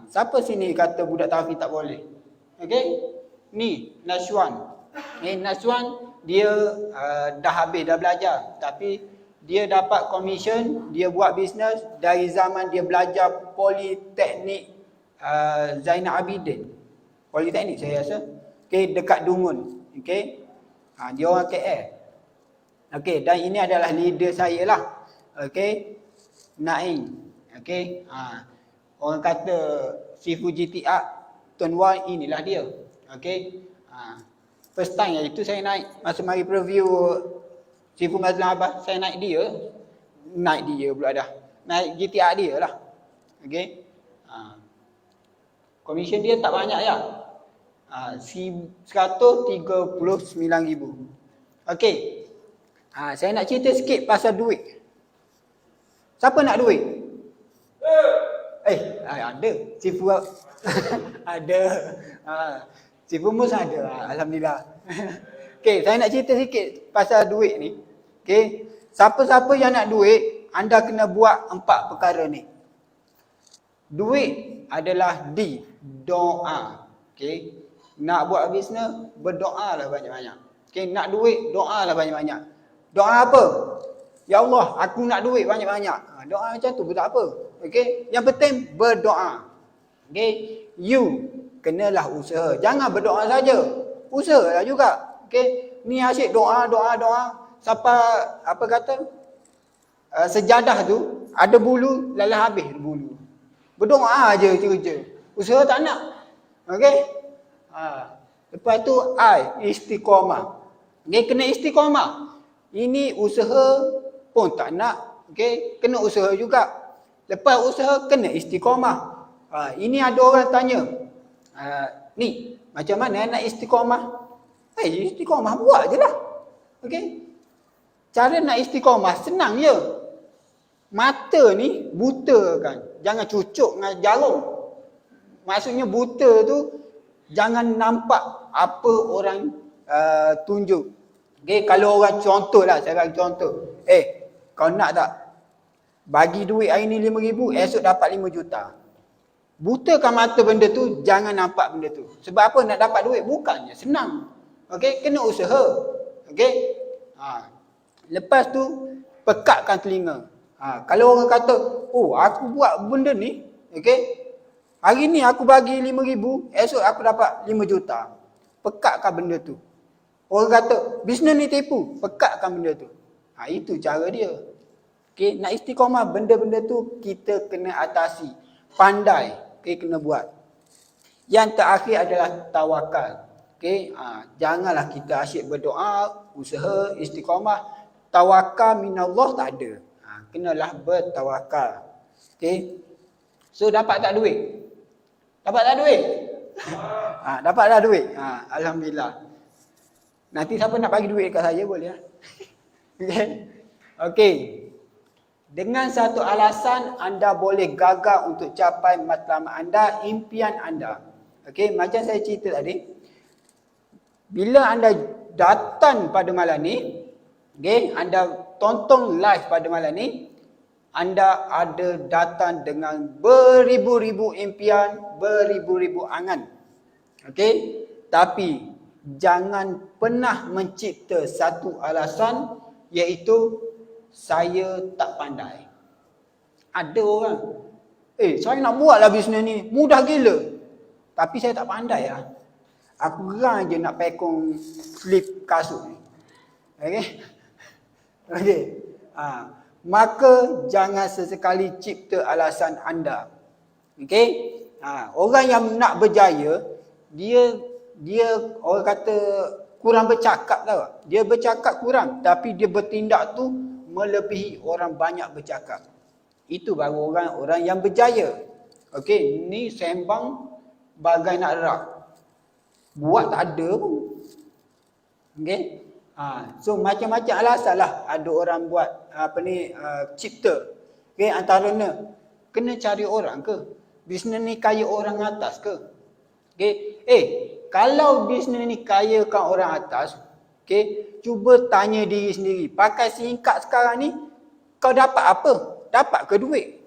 Siapa sini kata budak Tafi tak boleh? Okey. Ni Naswan. Naswan dia dah habis dah belajar, tapi dia dapat komisen, dia buat bisnes dari zaman dia belajar Politeknik Zainal Abidin. Politeknik saya rasa. Okey, dekat Dungun. Okey. Dia orang KL. Okey, dan ini adalah leader saya lah. Okey. Naim. Okey. Orang kata Sifu GTR Tonwa, inilah dia. Okey. First time itu saya naik masa mari preview Sifu Mazlan Abbas, saya naik dia pula dah. Naik GTR dia lah. Okey. Komisen dia tak banyak ya. RM139,000. Okey. Saya nak cerita sikit pasal duit. Siapa nak duit? Ada. Sifu ada. Sifu Mus ada. Alhamdulillah. Okey, saya nak cerita sikit pasal duit ni. Okey. Siapa-siapa yang nak duit, anda kena buat 4 perkara ni. Duit adalah doa. Okey. Nak buat bisnes, berdoalah banyak-banyak. Okay, nak duit, doalah banyak-banyak. Doa apa? Ya Allah, aku nak duit banyak-banyak. Doa macam tu pun tak apa. Okay, yang penting berdoa. Okay, you kenalah usaha. Jangan berdoa saja. Usahalah juga. Okay, ni asyik doa. Sampai, apa kata? Sejadah tu, ada bulu, lalah habis bulu. Berdoa aja kerja. Usaha tak nak. Okay. Lepas tu istiqamah. Okay, kena istiqamah. Ini usaha pun tak nak. Okay, kena usaha juga. Lepas usaha kena istiqamah. Ini ada orang tanya, ni macam mana nak istiqamah? Istiqamah buat je lah. Okay. Cara nak istiqamah senang je. Mata ni buta kan. Jangan cucuk dengan jarum. Maksudnya buta tu jangan nampak apa orang tunjuk. Okay, kalau orang contohlah, saya bagi contoh. Kau nak tak bagi duit hari ni RM5,000, esok dapat RM5 juta. Butakan mata benda tu, jangan nampak benda tu. Sebab apa? Nak dapat duit bukannya senang. Okay, kena usaha. Okay. Lepas tu, pekatkan telinga. Kalau orang kata, aku buat benda ni, okay, hari ni aku bagi RM5,000, esok aku dapat RM5 juta. Pekatkan benda tu. Orang kata, bisnes ni tipu. Pekatkan benda tu. Itu cara dia. Okay, nak istiqamah benda-benda tu kita kena atasi. Pandai. Okay, kena buat. Yang terakhir adalah tawakal. Okay, janganlah kita asyik berdoa, usaha, istiqamah. Tawakal minallah tak ada. Kenalah bertawakal. Okay. So dapat tak duit? Dapat tak duit? Dapat tak duit? Alhamdulillah. Nanti siapa nak bagi duit kat saya boleh. Okay. Dengan satu alasan anda boleh gagal untuk capai matlamat anda, impian anda. Okay, macam saya cerita tadi. Bila anda datang pada malam ni, okay, anda tonton live pada malam ni, anda ada datang dengan beribu-ribu impian, beribu-ribu angan. Okay, tapi jangan pernah mencipta satu alasan iaitu saya tak pandai. Ada orang, saya nak buatlah bisnes ni, mudah gila. Tapi saya tak pandai lah. Aku gerang je nak pekong slip kasut ni. Okay? Okay. Maka jangan sesekali cipta alasan anda. Okay? Orang yang nak berjaya, dia orang kata kurang bercakap tau. Dia bercakap kurang, tapi dia bertindak tu melebihi orang banyak bercakap. Itu baru orang yang berjaya. Okay, ni sembang bagai nak rak. Buat tak ada pun. Okay. So macam-macam alasan lah ada orang buat cipta. Okay, antaranya kena cari orang ke? Bisnes ni kaya orang atas ke? Okay. Kalau bisnes ni kayakan orang atas, okay, cuba tanya diri sendiri. Pakai singkat sekarang ni, kau dapat apa? Dapat ke duit?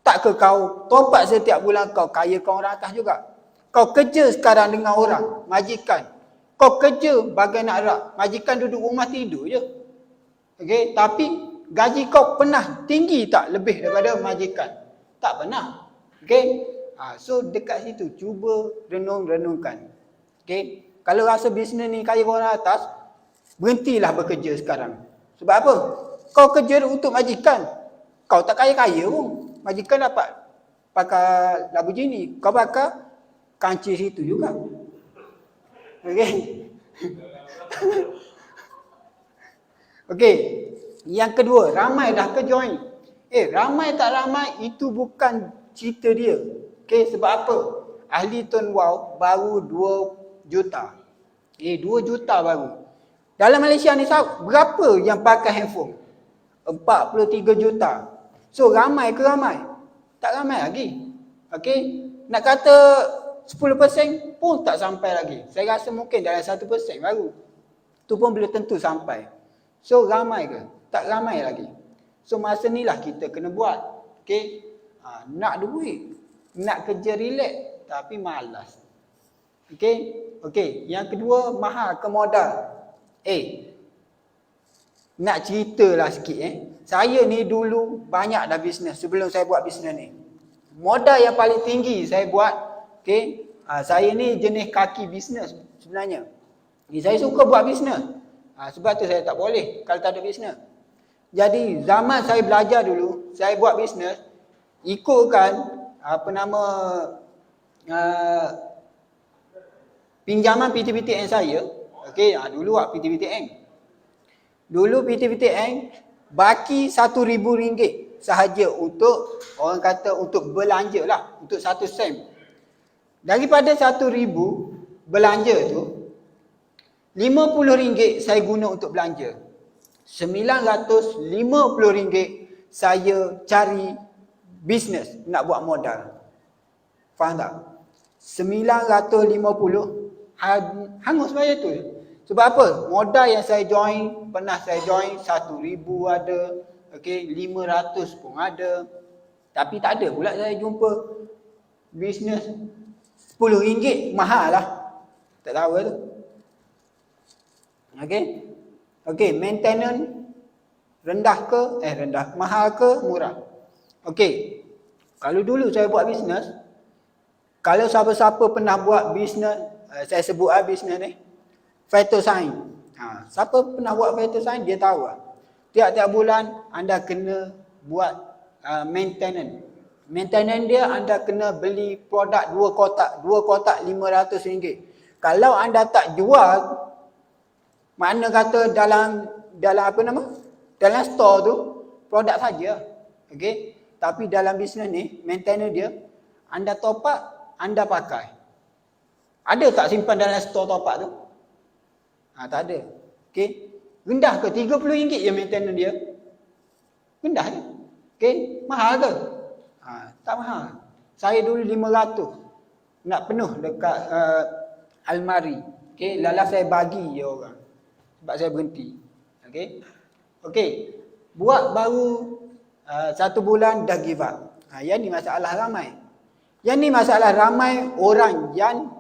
Tak ke kau tobat setiap bulan kau kayakan orang atas juga? Kau kerja sekarang dengan orang, majikan. Kau kerja bagai nak rak. Majikan duduk rumah tidur je. Okay? Tapi gaji kau pernah tinggi tak lebih daripada majikan? Tak pernah. Okay? So dekat situ cuba renung-renungkan. Okay? Kalau rasa bisnes ni kaya orang atas, berhentilah bekerja sekarang. Sebab apa? Kau kerja untuk majikan. Kau tak kaya-kaya pun. Majikan dapat pakai Lamborghini. Kau pakai kancil situ juga. Okey. Okey. Yang kedua, ramai dah ke join? Ramai tak ramai itu bukan cerita dia. Okey, sebab apa? Ahli Tun Wow baru 2 juta. 2 juta baru. Dalam Malaysia ni berapa yang pakai handphone? 43 juta. So ramai ke ramai? Tak ramai lagi. Okey. Nak kata 10% pun tak sampai lagi. Saya rasa mungkin dalam 1% baru. Tu pun belum tentu sampai. So ramai ke? Tak ramai lagi. So masa ni lah kita kena buat. Okay? Nak duit. Nak kerja relax. Tapi malas. Okay? Okay. Yang kedua, mahal ke modal? Nak ceritalah sikit. Saya ni dulu banyak dah bisnes sebelum saya buat bisnes ni. Modal yang paling tinggi saya buat. Okay. Saya ni jenis kaki bisnes sebenarnya. Saya suka buat bisnes. Sebab tu saya tak boleh kalau tak ada bisnes. Jadi zaman saya belajar dulu, saya buat bisnes ikutkan pinjaman PTPTN saya. Okay, dulu buat PTPTN. Dulu PTPTN baki RM1,000 sahaja untuk orang kata untuk belanja lah, untuk 1 sen. Daripada 1,000 belanja tu, RM50 saya guna untuk belanja. RM950 saya cari bisnes nak buat modal. Faham tak? 950 hangus bayar tu. Sebab apa? Modal yang saya join, pernah saya join 1,000 ada, okay, 500 pun ada. Tapi tak ada pula saya jumpa bisnes RM10 mahal lah. Tak tahu tu. Okay. Okay, maintenance rendah ke? Mahal ke? Murah? Okay. Kalau dulu saya buat bisnes, kalau siapa-siapa pernah buat bisnes, saya sebut bisnes ni. Vital sign. Siapa pernah buat vital sign dia tahu lah. Tiap-tiap bulan anda kena buat maintenance. Maintenance dia anda kena beli produk 2 kotak RM500. Kalau anda tak jual, mana kata dalam apa nama? Dalam store tu produk saja. Okey. Tapi dalam bisnes ni maintenance dia anda top up, anda pakai. Ada tak simpan dalam store top up tu? Tak ada. Okey. Rendah ke? RM30 je maintenance dia. Rendah je. Okey. Mahal ke? Tak mahal. Saya dulu RM500 nak penuh dekat almari. Okey, lalas saya bagi je orang. Sebab saya berhenti. Okey. Okey. Buat baru 1 bulan dah give up. Yang ni masalah ramai. Yang ni masalah ramai orang yang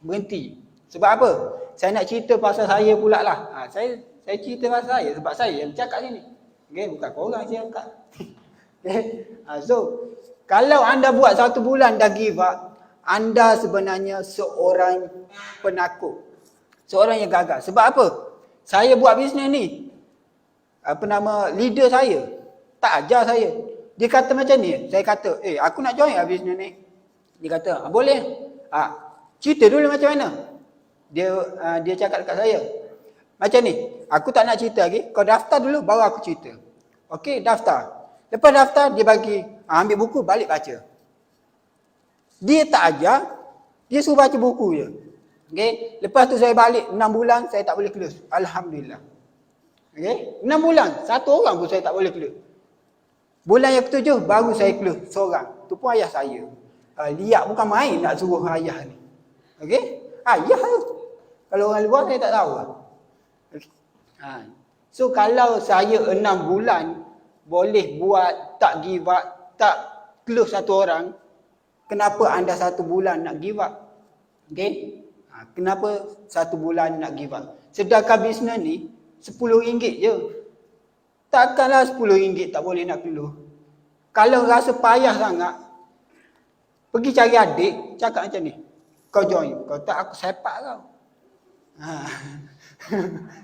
berhenti. Sebab apa? Saya nak cerita pasal saya pula lah. Saya cerita pasal saya sebab saya yang cakap sini. Okey, bukan korang yang cakap. Okay. So, kalau anda buat 1 bulan dah give up, anda sebenarnya seorang penakut. Seorang yang gagal. Sebab apa? Saya buat bisnes ni. Leader saya tak ajar saya. Dia kata macam ni. Saya kata, aku nak join lah bisnes ni. Dia kata, boleh. Cerita dulu macam mana? Dia cakap dekat saya. Macam ni, aku tak nak cerita lagi. Kau daftar dulu, baru aku cerita. Okey, daftar. Lepas daftar, dia bagi, ambil buku, balik baca. Dia tak ajar, dia suruh baca buku je. Okay? Lepas tu saya balik, 6 bulan, saya tak boleh close. Alhamdulillah. Okay? 6 bulan, 1 orang pun saya tak boleh close. Bulan yang ke-7, baru saya close, seorang. Tu pun ayah saya. Lihat bukan main nak suruh ayah ni. Okay? Ayah tu. Kalau orang luar, saya tak tahu. Okay? So, kalau saya 6 bulan, boleh buat, tak give up, tak close 1 orang, kenapa anda 1 bulan nak give up? Okay? Kenapa 1 bulan nak give up? Sedangkan bisnes ni RM10 je. Takkanlah RM10 tak boleh nak keluar. Kalau rasa payah sangat, pergi cari adik, cakap macam ni. Kau join. Kau tak, aku sepak kau.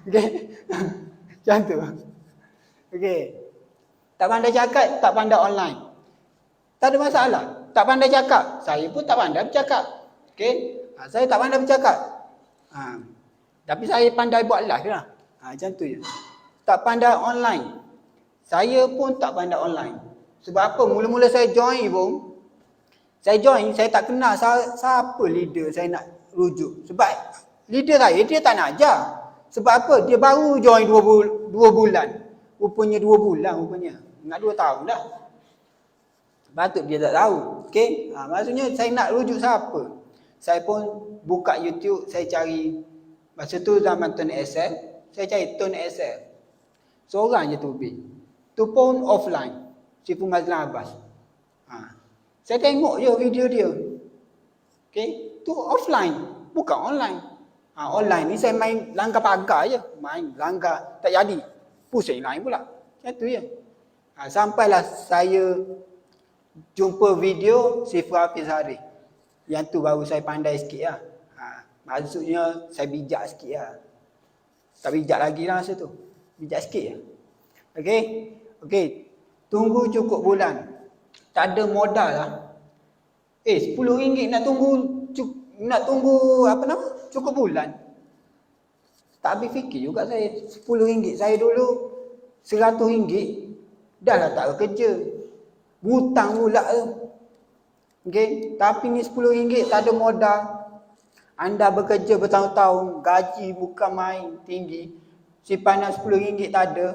Okay? Macam tu. Okay. Tak pandai cakap, tak pandai online. Tak ada masalah. Tak pandai cakap. Saya pun tak pandai bercakap. Okay? Saya tak pandai bercakap. Tapi saya pandai buat live lah. Macam tu je. Tak pandai online. Saya pun tak pandai online. Sebab apa? Mula-mula saya join pun, saya tak kenal siapa leader saya nak rujuk. Sebab leader saya, dia tak nak ajar. Sebab apa? Dia baru join 2 bulan. Rupanya 2 bulan rupanya. Nak 2 tahun dah. Patut dia tak tahu. Okay? Maksudnya saya nak rujuk siapa? Saya pun buka YouTube, saya cari. Masa tu zaman Tun Excel, saya cari Tun Excel. Seorang je tu big. Tu pun offline. Sifu Mazlan Abbas. Saya tengok je video dia. Okay? Tu offline. Bukan online. Online ni saya main langgar pagar je. Main langgar. Tak jadi. Pusing lain pula. Macam tu je. Sampailah saya jumpa video Sifu Hafiz Harith. Yang tu baru saya pandai sikit lah. Maksudnya saya bijak sikit lah. Tak bijak lagi lah masa tu. Bijak sikit lah. Okay. Okay. Tunggu cukup bulan. Tak ada modal lah. RM10 nak tunggu apa nama? Cukup bulan. Tak habis fikir juga saya. RM10. Saya dulu RM100. Dah lah tak kerja. Hutang pula tu. Okay? Tapi ni RM10 tak ada modal. Anda bekerja bertahun-tahun, gaji bukan main tinggi. Simpanan RM10 tak ada.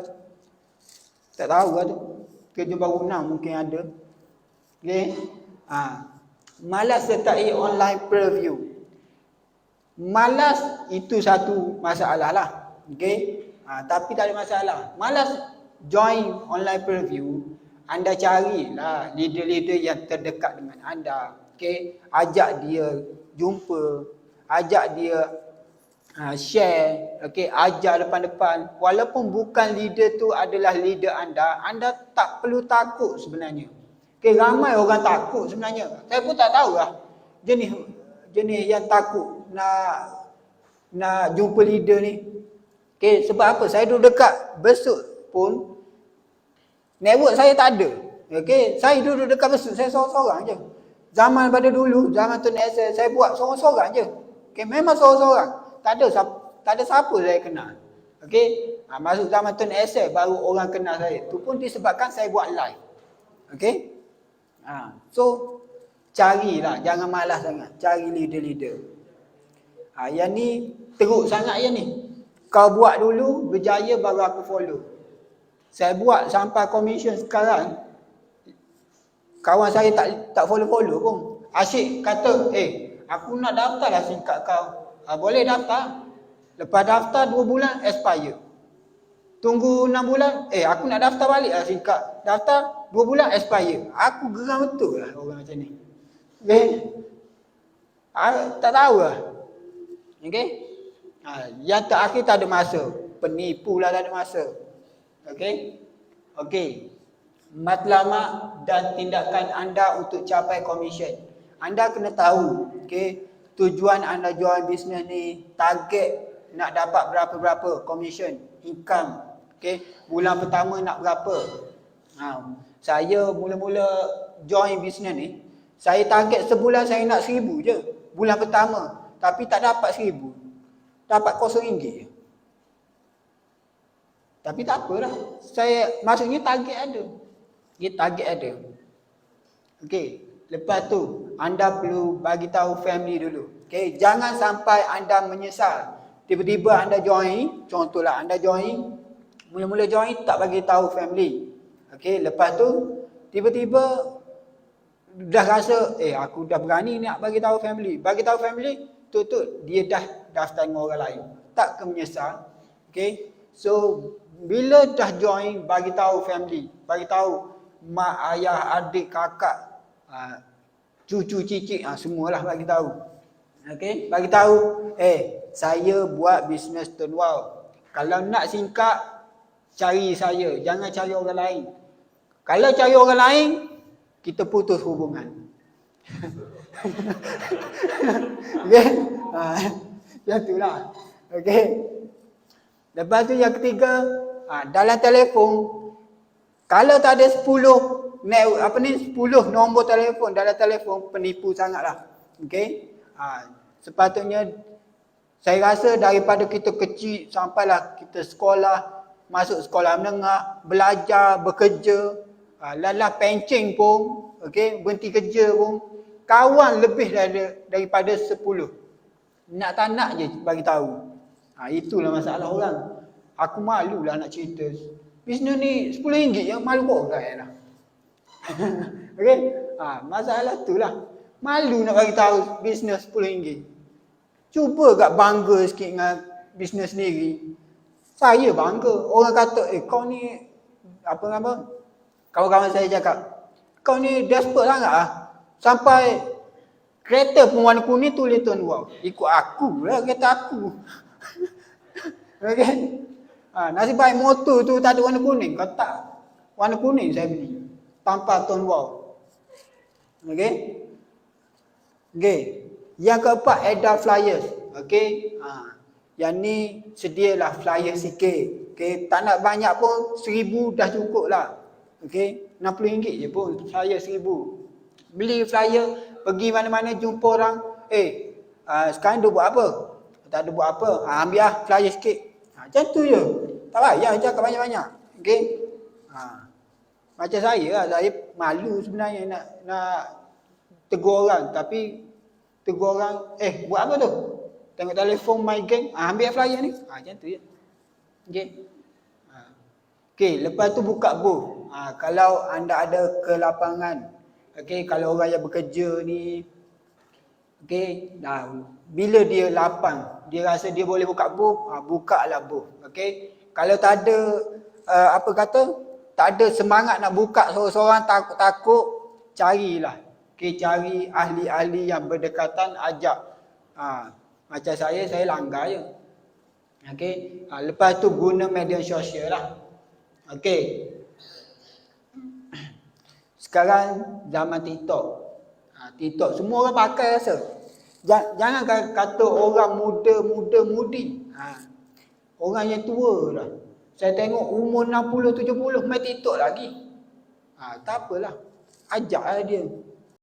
Tak tahu lah tu. Kerja bangunan mungkin ada. Okay? Malas sertai online preview. Malas itu satu masalah lah. Okay? Tapi tak ada masalah. Malas join online preview. Anda carilah leader-leader yang terdekat dengan anda. Okay? Ajak dia jumpa. Ajak dia share. Okay? Ajak depan-depan. Walaupun bukan leader tu adalah leader anda, anda tak perlu takut sebenarnya. Okay? Ramai orang takut sebenarnya. Saya pun tak tahu lah. Jenis yang takut nak nak jumpa leader ni. Okay, sebab apa? Saya duduk dekat Besut pun network saya tak ada. Okay, saya duduk dekat Besut, saya sorang-sorang je. Zaman pada dulu, zaman Tun Excel, saya buat sorang-sorang je. Okay, memang sorang-sorang. Tak ada siapa saya kenal. Okay, masuk zaman Tun Excel baru orang kenal saya. Tu pun disebabkan saya buat live. Okay, so carilah, jangan malas sangat. Cari leader-leader. Yang ni teruk sangat yang ni. Kau buat dulu, berjaya baru aku follow. Saya buat sampai commission sekarang, kawan saya tak follow-follow pun. Asyik kata, aku nak daftar lah singkat kau. Boleh daftar. Lepas daftar 2 bulan, expire. Tunggu 6 bulan, aku nak daftar balik lah singkat. Daftar 2 bulan, expire. Aku geram betul lah orang macam ni. Okay? Tak tahu lah. Okay? Yang terakhir tak ada masa. Penipu lah tak ada masa. Okay? Okay. Matlamat dan tindakan anda untuk capai komisen. Anda kena tahu, okay, tujuan anda jual bisnes ni, target nak dapat berapa-berapa komisen, income. Okay? Bulan pertama nak berapa. Saya mula-mula join bisnes ni, saya target sebulan saya nak 1,000 je. Bulan pertama. Tapi tak dapat 1,000. Dapat RM0 je. Tapi tak apalah. Maksudnya target ada. Target ada. Okey. Lepas tu, anda perlu bagi tahu family dulu. Okey. Jangan sampai anda menyesal. Tiba-tiba anda join. Contohlah anda join. Mula-mula join tak bagi tahu family. Okey. Lepas tu, tiba-tiba dah rasa, aku dah berani nak bagi tahu family. Bagi tahu family, tu dia dah daftar dengan orang lain. Tak ke menyesal. Okay. So, bila dah join, bagi tahu family. Bagi tahu mak, ayah, adik, kakak, cucu, cicit, semualah bagi tahu. Okay. Bagi tahu, saya buat bisnes Tun Wow. Kalau nak singkat, cari saya. Jangan cari orang lain. Kalau cari orang lain, kita putus hubungan. Okay. Macam itulah. Okay. Lepas tu yang ketiga, dalam telefon, kalau tak ada 10 nombor telefon dalam telefon, penipu sangatlah. Okay. Sepatutnya saya rasa daripada kita kecil sampailah kita sekolah, masuk sekolah menengah, belajar, bekerja, lalah pencing pun, okay, berhenti kerja pun, kawan lebih daripada 10. Nak tak nak je bagi tahu. Itulah masalah orang. Aku malulah nak cerita. Bisnes ni RM10 je, malu orang lah. Okay? Masalah tu lah. Malu nak bagi tahu bisnes RM10. Cuba kat bangga sikit dengan bisnes sendiri. Saya bangga. Orang kata, kau ni apa? Kawan-kawan saya cakap, kau ni desperate sangat lah. Sampai kereta pun warna kuning tulis Tun Wow. Ikut aku lah kereta aku. Okay. Nasib baik motor tu tak ada warna kuning. Kalau tak, warna kuning saya beli. Tanpa Tun Wow. Okay. Okay. Yang keempat, edar flyers. Okay. Yang ni sedialah flyer sikit. Okay. Tak nak banyak pun, 1,000 dah cukup lah. Okay. RM60 je pun, flyer 1,000. Beli flyer, pergi mana-mana jumpa orang. Sekarang dia buat apa? Tak ada buat apa. Ambil lah flyer sikit. Macam tu je. Tak payah cakap banyak-banyak. Okay. Macam saya lah. Saya malu sebenarnya nak tegur orang. Tapi tegur orang, buat apa tu? Tengok telefon my gang. Ambil flyer ni. Macam tu je. Okay. Okay. Lepas tu buka booth. Kalau anda ada ke lapangan. Okay, kalau orang yang bekerja ni, okay, bila dia lapang, dia rasa dia boleh buka booth, buka lah booth. Okay, kalau tak ada, tak ada semangat nak buka seorang-seorang, takut-takut, carilah. Okay, cari ahli-ahli yang berdekatan, ajak. Macam saya langgar je. Okay, lepas tu guna media sosial lah. Okay. Sekarang zaman TikTok. TikTok semua orang pakai rasa. Jangan kata orang muda-mudi. Orang yang tua dah. Saya tengok umur 60-70 main TikTok lagi. Tak apalah. Ajaklah dia.